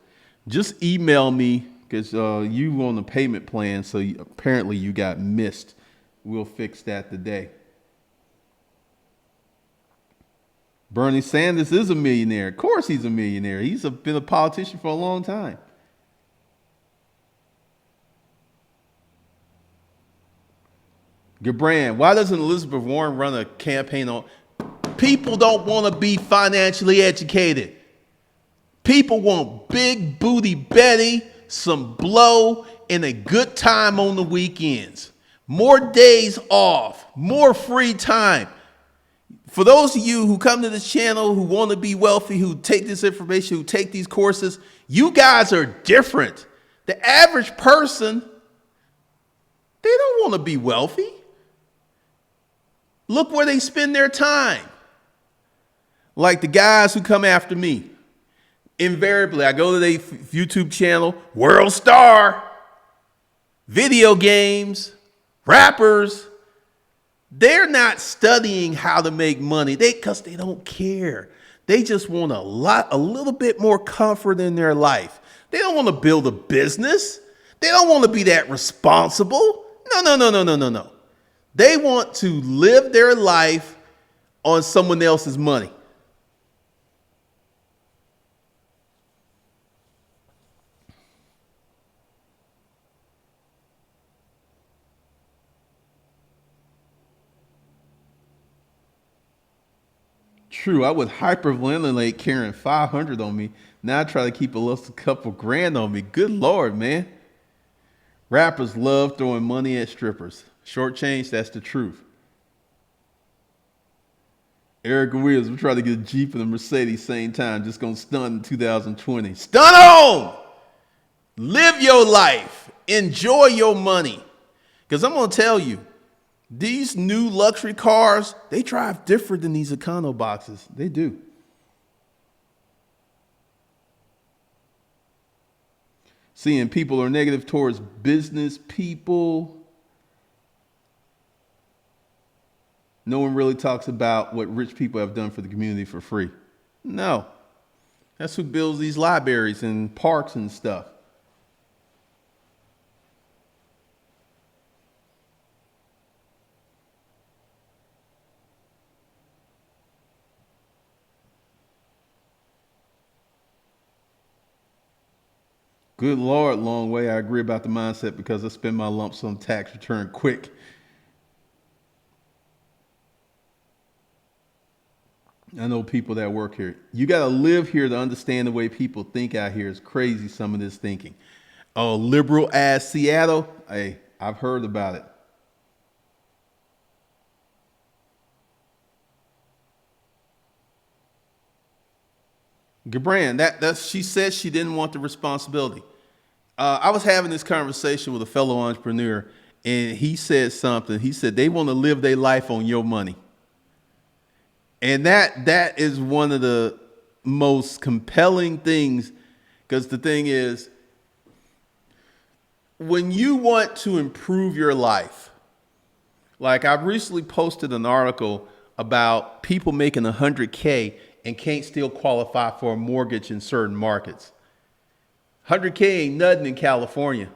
Just email me because you on the payment plan, so apparently you got missed. We'll fix that today. Bernie Sanders is a millionaire. Of course he's a millionaire. He's been a politician for a long time. Gabran, why doesn't Elizabeth Warren run a campaign on... People don't want to be financially educated. People want big booty Betty, some blow, and a good time on the weekends. More days off, more free time. For those of you who come to this channel, who want to be wealthy, who take this information, who take these courses, you guys are different. The average person, they don't want to be wealthy. Look where they spend their time. Like the guys who come after me. Invariably, I go to their YouTube channel, World Star, video games, rappers. They're not studying how to make money because they don't care. They just want a little bit more comfort in their life. They don't want to build a business. They don't want to be that responsible. No. They want to live their life on someone else's money. True, I would hyperventilate carrying 500 on me. Now I try to keep a couple grand on me. Good Lord, man. Rappers love throwing money at strippers. Short change, that's the truth. Eric Williams, we're trying to get a Jeep and a Mercedes same time. Just going to stun in 2020. Stun on! Live your life. Enjoy your money. Because I'm going to tell you, these new luxury cars, they drive different than these econo boxes. They do. Seeing people are negative towards business people. No one really talks about what rich people have done for the community for free. No. That's who builds these libraries and parks and stuff. Good Lord, long way. I agree about the mindset because I spend my lump sum tax return quick. I know people that work here. You got to live here to understand the way people think out here. It's crazy, some of this thinking. Oh, liberal ass Seattle. Hey, I've heard about it. Gabran, she said she didn't want the responsibility. I was having this conversation with a fellow entrepreneur, and he said something. He said they want to live their life on your money. And that is one of the most compelling things, because the thing is, when you want to improve your life, like I recently posted an article about people making $100K and can't still qualify for a mortgage in certain markets. 100K ain't nothing in California.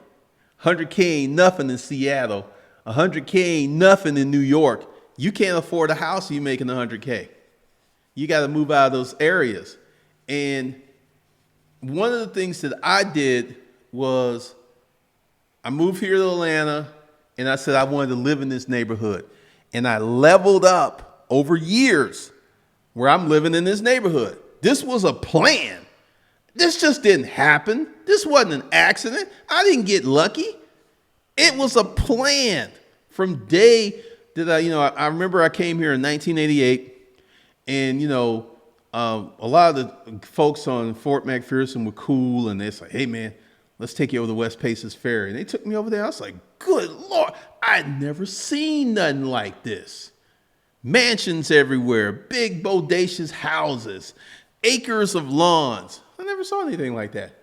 100K ain't nothing in Seattle. 100K ain't nothing in New York. You can't afford a house you making 100K. You got to move out of those areas. And one of the things that I did was I moved here to Atlanta and I said I wanted to live in this neighborhood. And I leveled up over years where I'm living in this neighborhood. This was a plan. This just didn't happen. This wasn't an accident. I didn't get lucky. It was a plan from day that I remember I came here in 1988 and, a lot of the folks on Fort McPherson were cool and they're like, hey man, let's take you over the West Paces Ferry. And they took me over there. I was like, good Lord, I'd never seen nothing like this. Mansions everywhere, big bodacious houses, acres of lawns. I never saw anything like that.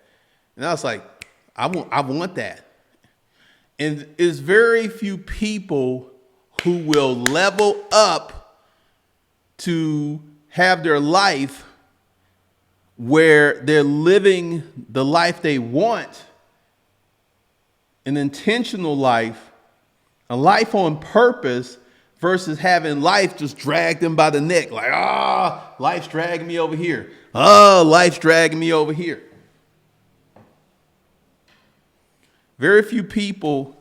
And I was like, I want that. And there's very few people who will level up to have their life where they're living the life they want, an intentional life, a life on purpose, versus having life just drag them by the neck. Like, life's dragging me over here. Life's dragging me over here. Very few people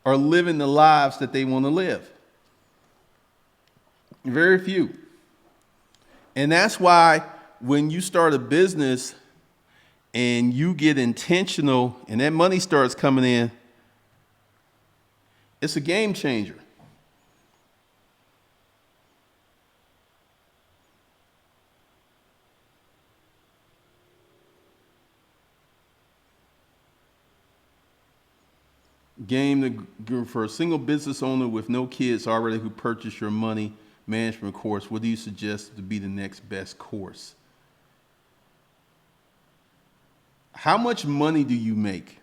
are living the lives that they want to live. Very few. And that's why when you start a business and you get intentional and that money starts coming in, it's a game changer. For a single business owner with no kids already who purchased your money management course, what do you suggest to be the next best course? How much money do you make?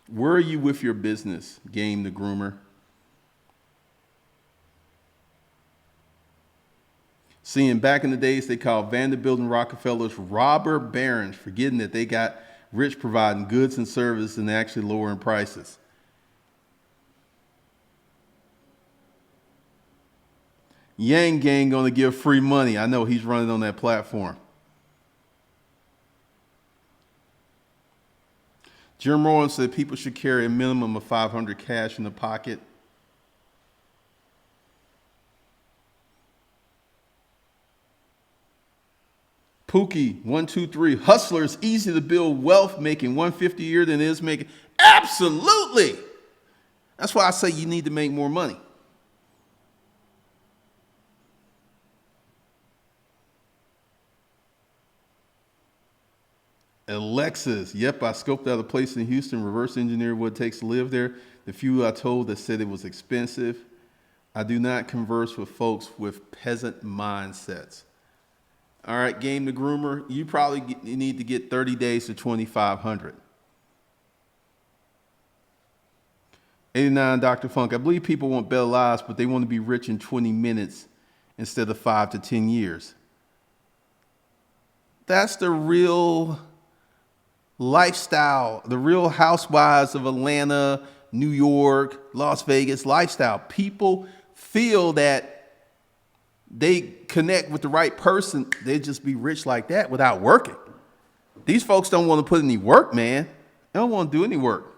Where are you with your business, Game the Groomer? Seeing back in the days, they called Vanderbilt and Rockefellers robber barons, forgetting that they got rich providing goods and services and actually lowering prices. Yang Gang gonna give free money. I know he's running on that platform. Jim Rohn said people should carry a minimum of $500 cash in the pocket. Pookie 123. Hustler is easy to build wealth making $150 a year than it is making. Absolutely. That's why I say you need to make more money. Alexis, yep, I scoped out a place in Houston, reverse engineered what it takes to live there. The few I told that said it was expensive. I do not converse with folks with peasant mindsets. All right, Game the Groomer, you probably need to get 30 days to 2,500. 89 Dr. Funk, I believe people want better lives, but they want to be rich in 20 minutes instead of 5 to 10 years. That's the real lifestyle, the real housewives of Atlanta, New York, Las Vegas lifestyle. People feel that they connect with the right person, they just be rich like that without working. These folks don't want to put any work, man. They don't want to do any work.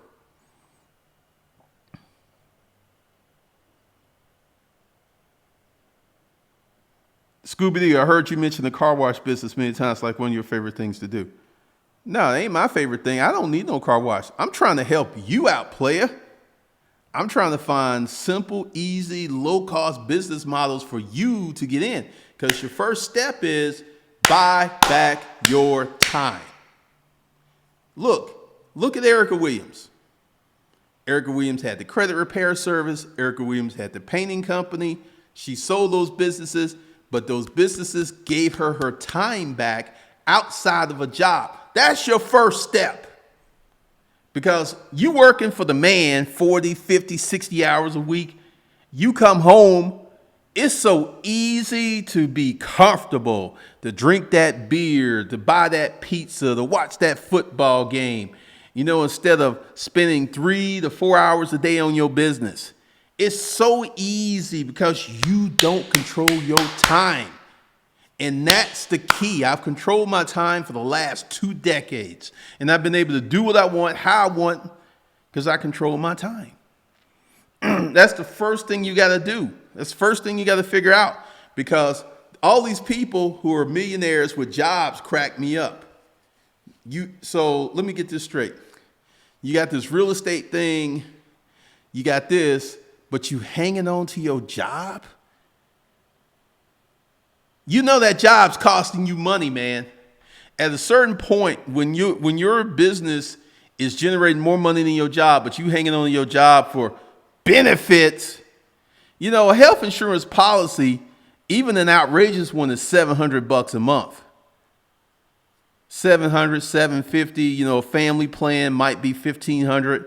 Scooby-Doo, I heard you mention the car wash business many times, like one of your favorite things to do. No, it ain't my favorite thing. I don't need no car wash. I'm trying to help you out, player. I'm trying to find simple, easy, low-cost business models for you to get in. Because your first step is buy back your time. Look at Erica Williams. Erica Williams had the credit repair service. Erica Williams had the painting company. She sold those businesses, but those businesses gave her her time back outside of a job. That's your first step. Because you working for the man 40, 50, 60 hours a week. You come home, It's so easy to be comfortable, to drink that beer, to buy that pizza, to watch that football game, instead of spending 3 to 4 hours a day on your business. It's so easy because you don't control your time. And that's the key. I've controlled my time for the last 2 decades. And I've been able to do what I want, how I want, because I control my time. That's the first thing you got to do. That's the first thing you got to figure out, because all these people who are millionaires with jobs crack me up. So let me get this straight. You got this real estate thing, you got this, but you hanging on to your job? You know that job's costing you money, man. At a certain point, when your business is generating more money than your job, but you hanging on to your job for benefits, a health insurance policy, even an outrageous one, is $700 a month. $700, $750, a family plan might be $1,500.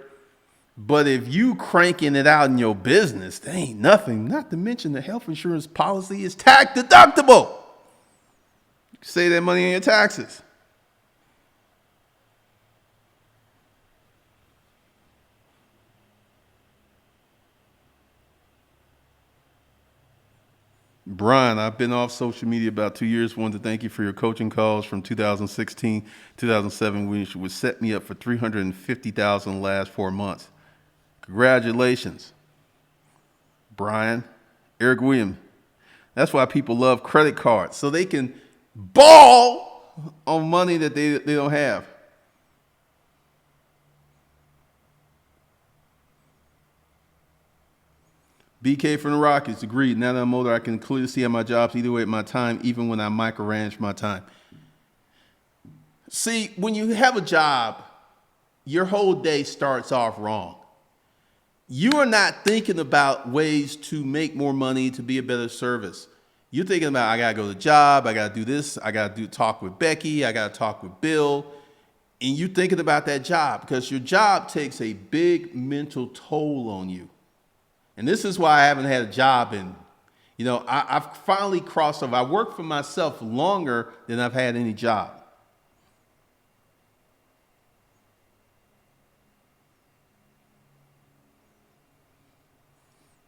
But if you cranking it out in your business, there ain't nothing. Not to mention the health insurance policy is tax deductible. You save that money on your taxes. Brian, I've been off social media about 2 years. Wanted to thank you for your coaching calls from 2016, 2007, which would set me up for $350,000 the last 4 months. Congratulations, Brian. Eric Williams. That's why people love credit cards, so they can ball on money that they don't have. BK from the Rockies, agreed. Now that I'm older, I can clearly see how my jobs either way at my time, even when I micromanage my time. See, when you have a job, your whole day starts off wrong. You are not thinking about ways to make more money, to be a better service. You're thinking about, I gotta go to the job, I gotta do this, I gotta talk with Becky, I gotta talk with Bill. And you're thinking about that job because your job takes a big mental toll on you. And this is why I haven't had a job in, I've finally crossed over. I worked for myself longer than I've had any job.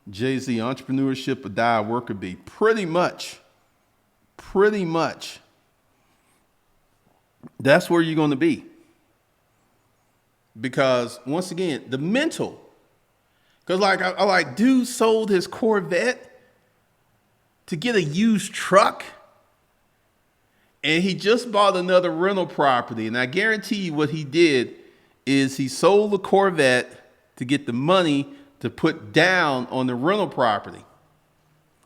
Jay-Z, entrepreneurship or die a worker bee. Pretty much. That's where you're going to be. Because once again, the mental. Because dude sold his Corvette to get a used truck. And he just bought another rental property. And I guarantee you what he did is he sold the Corvette to get the money to put down on the rental property.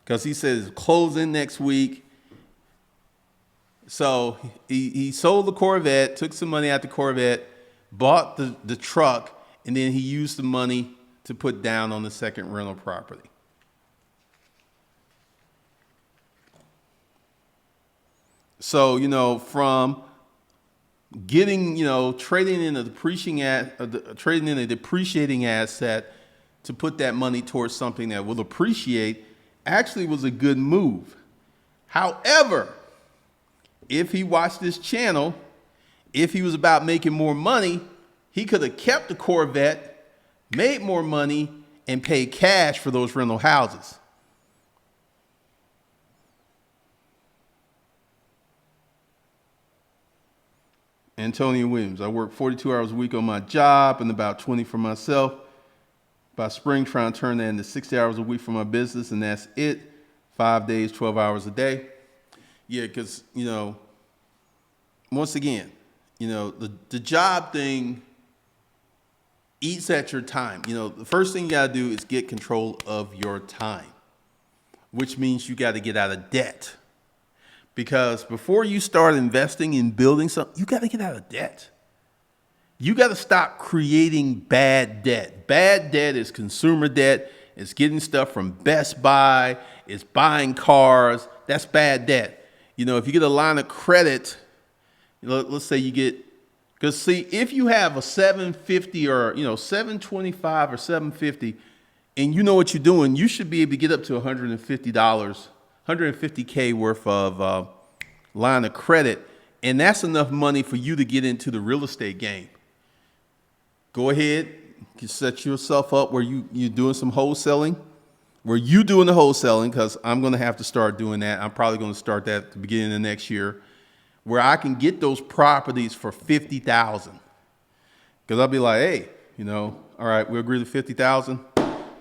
Because he says closing next week. So he sold the Corvette, took some money out the Corvette, bought the truck, and then he used the money to put down on the second rental property. So, from getting, trading in a depreciating asset to put that money towards something that will appreciate actually was a good move. However, if he watched this channel, if he was about making more money, he could have kept the Corvette, made more money, and paid cash for those rental houses. Antonio Williams, I work 42 hours a week on my job and about 20 for myself. By spring, trying to turn that into 60 hours a week for my business, and that's it. 5 days, 12 hours a day. Yeah, because, once again, the job thing eats at your time. The first thing you got to do is get control of your time, which means you got to get out of debt. Because before you start investing in building something, you got to get out of debt. You got to stop creating bad debt. Bad debt is consumer debt. It's getting stuff from Best Buy. It's buying cars. That's bad debt. If you get a line of credit, let's say you get, because see, if you have a 750 or 725 or 750, and you know what you're doing, you should be able to get up to $150, $150K worth of line of credit. And that's enough money for you to get into the real estate game. Go ahead, you set yourself up where you're doing some wholesaling, where you doing the wholesaling, because I'm going to have to start doing that. I'm probably going to start that at the beginning of next year, where I can get those properties for $50,000. Because I'll be like, hey, all right, we agree to $50,000.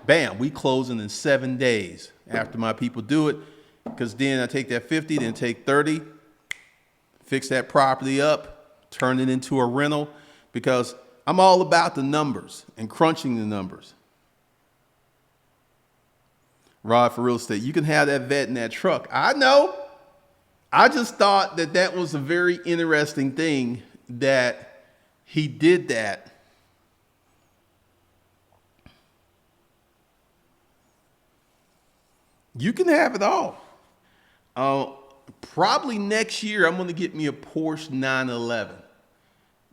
Bam, we closing in 7 days after my people do it. Because then I take that 50, then take 30, fix that property up, turn it into a rental, because I'm all about the numbers and crunching the numbers. Rod, for real estate, you can have that vet in that truck. I know. I just thought that was a very interesting thing that he did that. You can have it all. Probably next year, I'm going to get me a Porsche 911.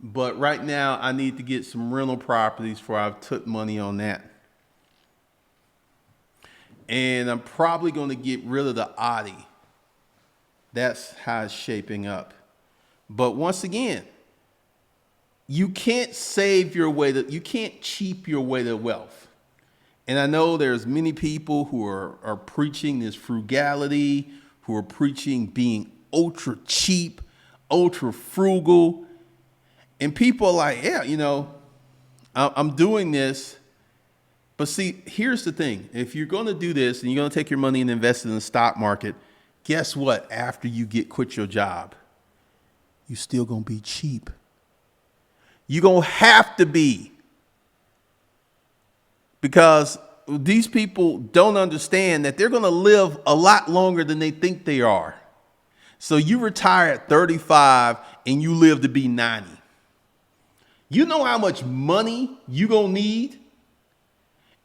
But right now, I need to get some rental properties before I took money on that. And I'm probably going to get rid of the Audi. That's how it's shaping up. But once again, you can't you can't cheap your way to wealth. And I know there's many people who are preaching this frugality, who are preaching being ultra cheap, ultra frugal. And people are like, yeah, I'm doing this. But see, here's the thing. If you're going to do this and you're going to take your money and invest it in the stock market, guess what? After you quit your job, you're still going to be cheap. You're going to have to be. Because these people don't understand that they're going to live a lot longer than they think they are. So you retire at 35 and you live to be 90. You know how much money you're going to need?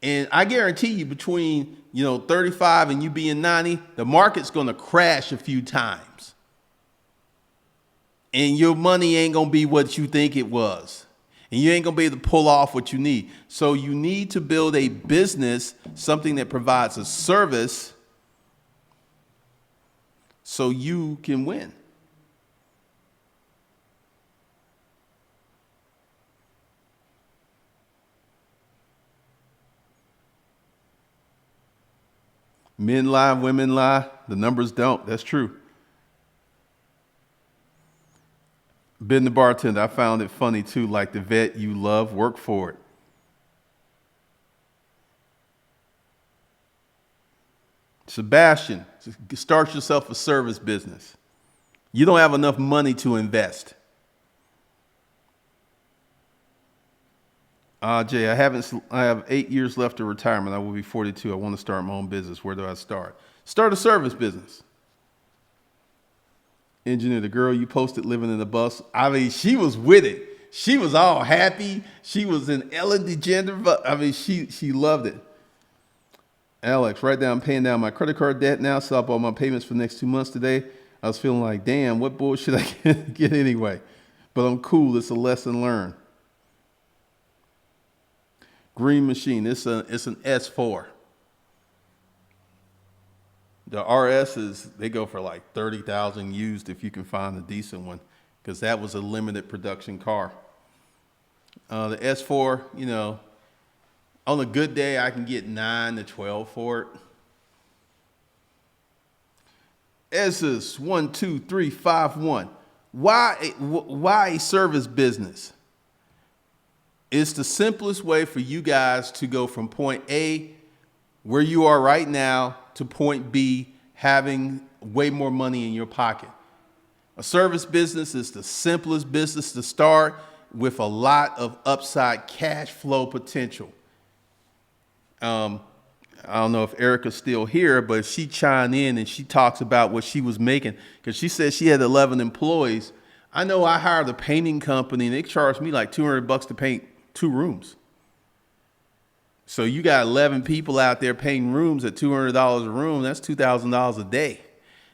And I guarantee you between, 35 and you being 90, the market's going to crash a few times. And your money ain't going to be what you think it was. And you ain't going to be able to pull off what you need. So you need to build a business, something that provides a service so you can win. Men lie, women lie. The numbers don't. That's true. Been the bartender. I found it funny too. Like the vet you love, work for it. Sebastian, start yourself a service business. You don't have enough money to invest. Jay, I have 8 years left of retirement. I will be 42. I want to start my own business. Where do I start? Start a service business. Engineer, the girl you posted living in the bus. I mean, she was with it. She was all happy. She was in Ellen DeGeneres. I mean, she loved it. Alex, right now I'm paying down my credit card debt now. So up all my payments for the next 2 months today. I was feeling like, damn, what bullshit I get anyway? But I'm cool. It's a lesson learned. Green Machine, it's an S4. The RS they go for like 30,000 used if you can find a decent one, because that was a limited production car. The S4, on a good day I can get 9 to 12 for it. Esses 12351. Why a service business? It's the simplest way for you guys to go from point A, where you are right now, to point B, having way more money in your pocket. A service business is the simplest business to start with a lot of upside cash flow potential. I don't know if Erica's still here, but she chimed in and she talks about what she was making, because she said she had 11 employees. I know I hired a painting company and they charged me like $200 to paint 2 rooms. So you got 11 people out there painting rooms at $200 a room. That's $2,000 a day.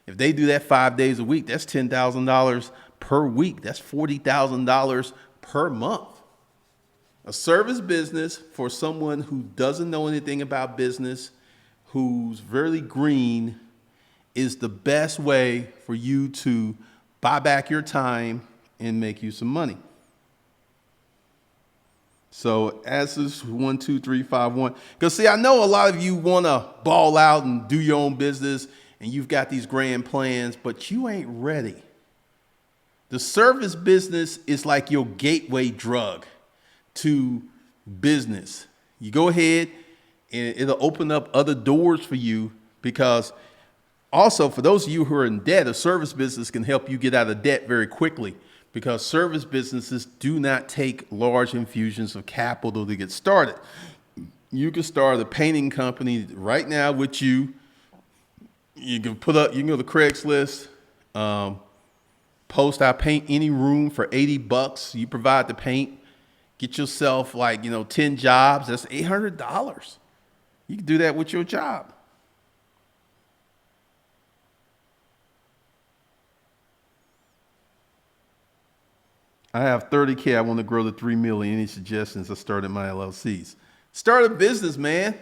If they do that 5 days a week, that's $10,000 per week. That's $40,000 per month. A service business for someone who doesn't know anything about business, who's very green, is the best way for you to buy back your time and make you some money. So as this 1, 2, 3, 5, 1, because see, I know a lot of you want to ball out and do your own business and you've got these grand plans, but you ain't ready. The service business is like your gateway drug to business. You go ahead and it'll open up other doors for you, because also for those of you who are in debt, a service business can help you get out of debt very quickly, because service businesses do not take large infusions of capital to get started. You can start a painting company right now with you. You can you can go to Craigslist, post, I paint any room for $80. You provide the paint, get yourself 10 jobs. That's $800. You can do that with your job. I have 30K. I want to grow to 3 million. Any suggestions? I started my LLCs. Start a business, man.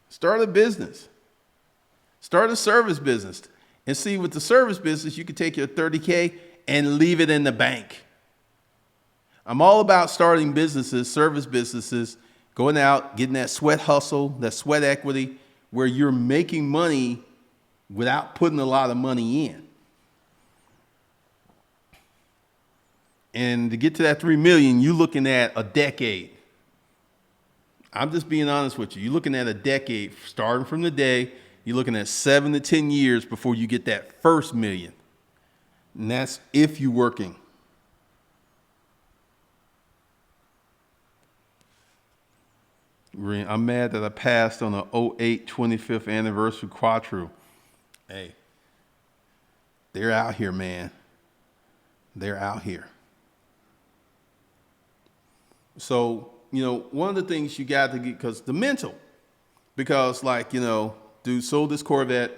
Start a business. Start a service business. And see, with the service business, you can take your 30K and leave it in the bank. I'm all about starting businesses, service businesses, going out, getting that sweat hustle, that sweat equity, where you're making money without putting a lot of money in. And to get to that 3 million, you're looking at a decade. I'm just being honest with you. You're looking at a decade, starting from the day. You're looking at 7 to 10 years before you get that first million. And that's if you're working. I'm mad that I passed on the 08 25th anniversary quattro. Hey, they're out here, man. They're out here. So, one of the things you got to get, because the mental, because dude sold this Corvette,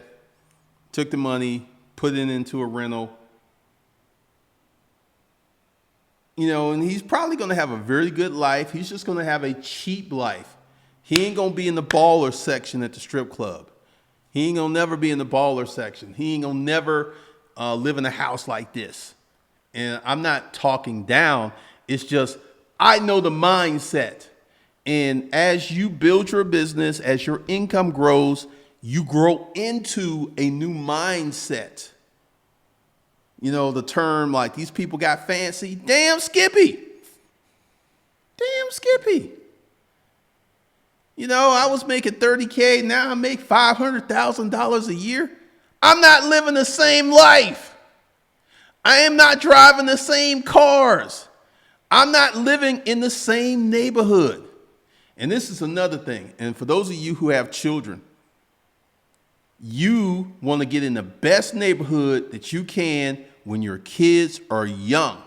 took the money, put it into a rental, and he's probably going to have a very good life. He's just going to have a cheap life. He ain't going to be in the baller section at the strip club. He ain't going to never be in the baller section. He ain't going to never live in a house like this. And I'm not talking down. It's just, I know the mindset. And as you build your business, as your income grows, you grow into a new mindset. The term these people got fancy. Damn Skippy. Damn Skippy. I was making 30K. Now I make $500,000 a year. I'm not living the same life. I am not driving the same cars. I'm not living in the same neighborhood. And this is another thing. And for those of you who have children, you want to get in the best neighborhood that you can when your kids are young.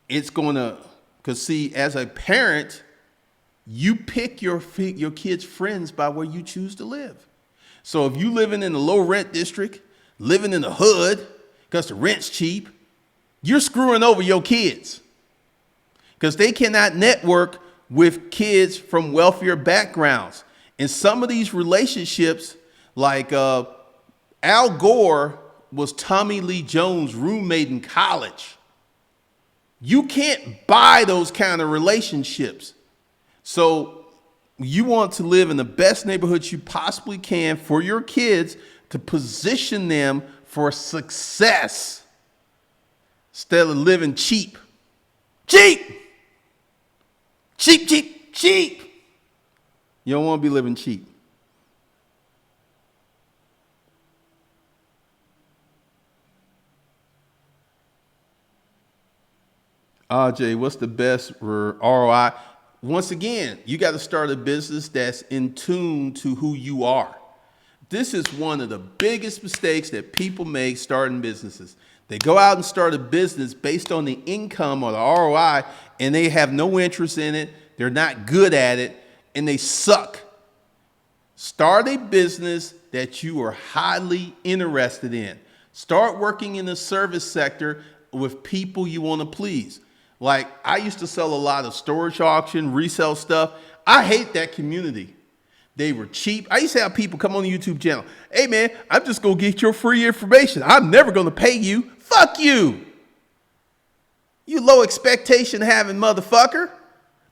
It's going to, because see, as a parent, you pick your kids' friends by where you choose to live. So if you living in a low rent district, living in the hood, because the rent's cheap, you're screwing over your kids, because they cannot network with kids from wealthier backgrounds. And some of these relationships, Al Gore was Tommy Lee Jones' roommate in college. You can't buy those kind of relationships. So you want to live in the best neighborhood you possibly can for your kids, to position them for success, instead of living cheap. Cheap! Cheap, cheap, cheap. You don't want to be living cheap. RJ, what's the best ROI? Once again, you got to start a business that's in tune to who you are. This is one of the biggest mistakes that people make starting businesses. They go out and start a business based on the income or the ROI, and they have no interest in it. They're not good at it, and they suck. Start a business that you are highly interested in. Start working in the service sector with people you want to please. Like, I used to sell a lot of storage auction, resale stuff. I hate that community. They were cheap. I used to have people come on the YouTube channel. Hey, man, I'm just going to get your free information. I'm never going to pay you. Fuck you. You low expectation having motherfucker.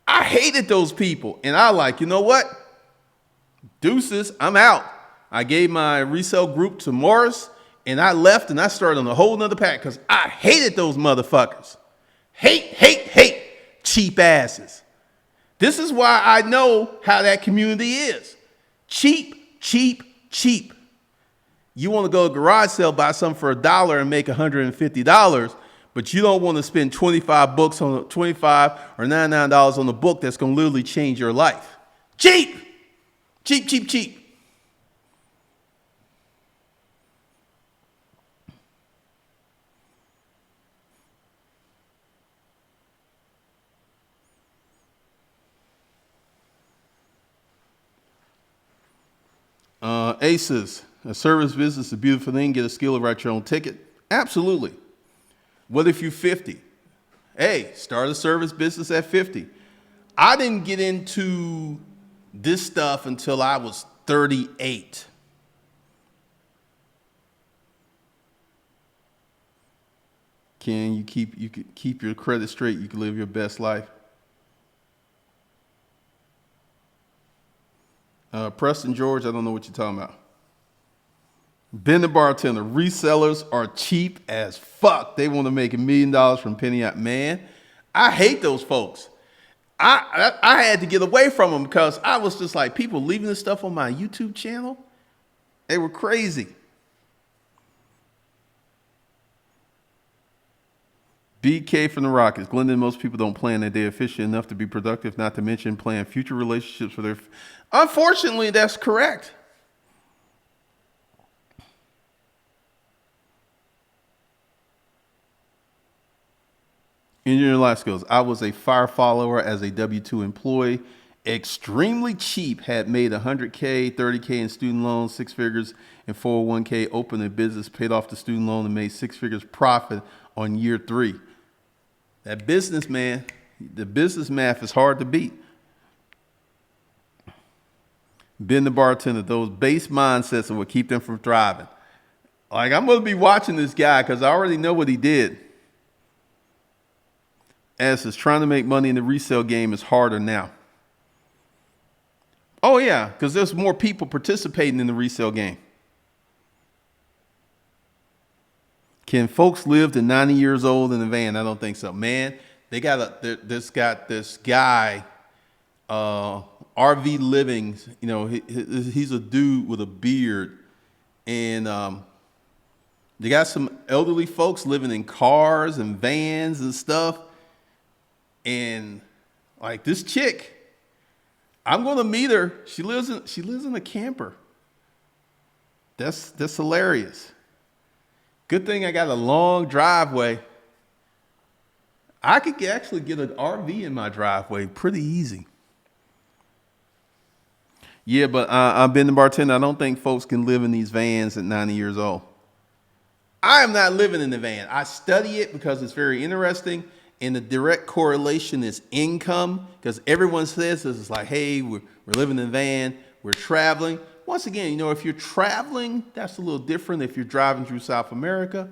I hated those people. And I like, you know what? Deuces, I'm out. I gave my resale group to Morris, and I left, and I started on a whole nother path because I hated those motherfuckers. Hate. Cheap asses. This is why I know how that community is. Cheap. You want to go to a garage sale, buy something for $1 and make $150, but you don't want to spend 25 or $99 on a book that's going to literally change your life. Cheap. Aces, a service business is a beautiful thing. Get a skill to write your own ticket. Absolutely. What if you're 50? Hey, start a service business at 50. I didn't get into this stuff until I was 38. Can you keep your credit straight? You can live your best life. Preston George, I don't know what you're talking about. Ben the bartender, resellers are cheap as fuck. They want to make $1 million from penny out. Man, I hate those folks. I had to get away from them because I was just like, people leaving this stuff on my YouTube channel. They were crazy. BK from the Rockets. Glendon, most people don't plan that they're efficient enough to be productive, not to mention plan future relationships for their... Unfortunately, that's correct. Engineering life skills. I was a fire follower as a W-2 employee. Extremely cheap. Had made $100K, $30K in student loans, 6 figures in 401K, opened a business, paid off the student loan, and made 6 figures profit on year 3. That business, man, the business math is hard to beat. Ben the bartender, those base mindsets are what keep them from thriving. Like, I'm going to be watching this guy because I already know what he did. As is trying to make money in the resale game is harder now. Oh, yeah, because there's more people participating in the resale game. Can folks live to 90 years old in a van? I don't think so. Man, they got this guy, RV Living, you know, he's a dude with a beard. And they got some elderly folks living in cars and vans and stuff. And like this chick, I'm going to meet her. She lives in a camper. That's hilarious. Good thing I got a long driveway. I could actually get an RV in my driveway pretty easy. Yeah, but I've been the bartender. I don't think folks can live in these vans at 90 years old. I am not living in the van. I study it because it's very interesting. And the direct correlation is income, because everyone says this is like, hey, we're living in a van, we're traveling. Once again, you know, if you're traveling, that's a little different if you're driving through South America.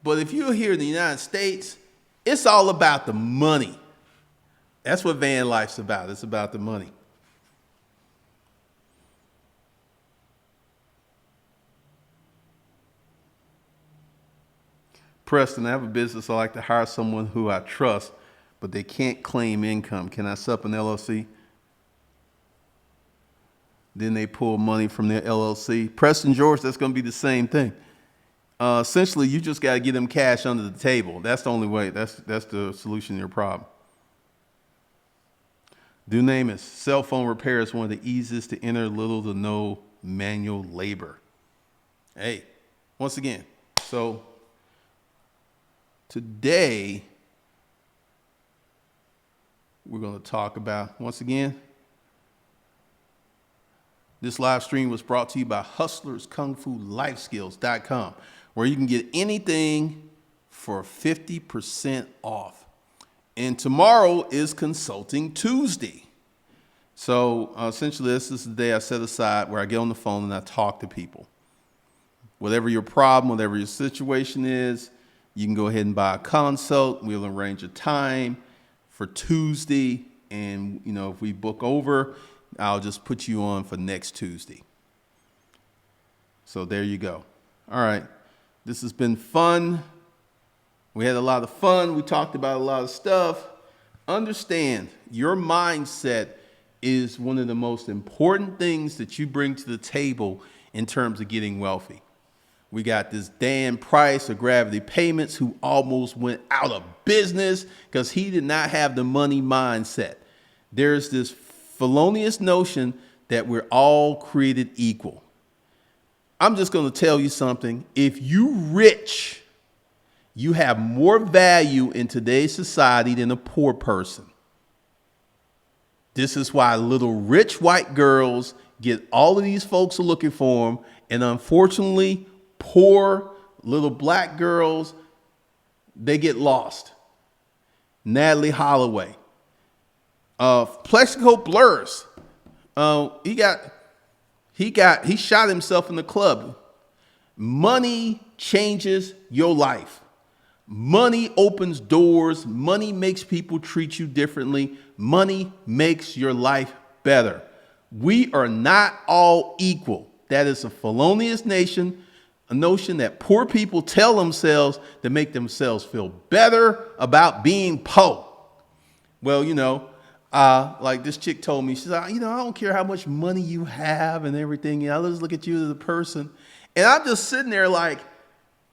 But if you're here in the United States, it's all about the money. That's what van life's about. It's about the money. Preston, I have a business. I like to hire someone who I trust, but they can't claim income. Can I set up an LLC? Then they pull money from their LLC. Preston George, that's going to be the same thing. Essentially, you just got to get them cash under the table. That's the only way. That's the solution to your problem. Do name it. Cell phone repair is one of the easiest to enter, little to no manual labor. Hey, once again, so today we're going to talk about, once again, this live stream was brought to you by hustlerskungfulifeskills.com, where you can get anything for 50% off. And tomorrow is Consulting Tuesday. So essentially, this is the day I set aside where I get on the phone and I talk to people. Whatever your problem, whatever your situation is, you can go ahead and buy a consult. We'll arrange a time for Tuesday. And, if we book over, I'll just put you on for next Tuesday. So there you go. All right. This has been fun. We had a lot of fun. We talked about a lot of stuff. Understand, your mindset is one of the most important things that you bring to the table in terms of getting wealthy. We got this Dan Price of Gravity Payments who almost went out of business because he did not have the money mindset. There's this felonious notion that we're all created equal. I'm just going to tell you something. If you rich, you have more value in today's society than a poor person. This is why little rich white girls get all of these folks are looking for them. And unfortunately, poor little black girls, they get lost. Natalie Holloway. Plexico Blurs. He shot himself in the club. Money changes your life. Money opens doors. Money makes people treat you differently. Money makes your life better. We are not all equal. That is a felonious a notion that poor people tell themselves to make themselves feel better about being poor. Well, like this chick told me, she said, I don't care how much money you have and everything. I just look at you as a person. And I'm just sitting there like,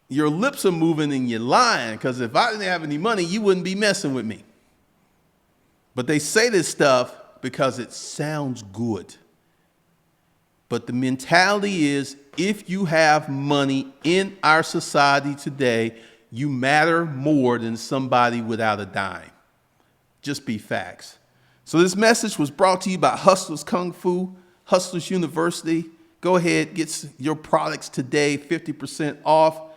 your lips are moving and you're lying, because if I didn't have any money, you wouldn't be messing with me. But they say this stuff because it sounds good. But the mentality is, if you have money in our society today, you matter more than somebody without a dime. Just be facts. So this message was brought to you by Hustlers Kung Fu, Hustlers University. Go ahead, get your products today, 50% off.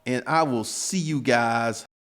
And I will see you guys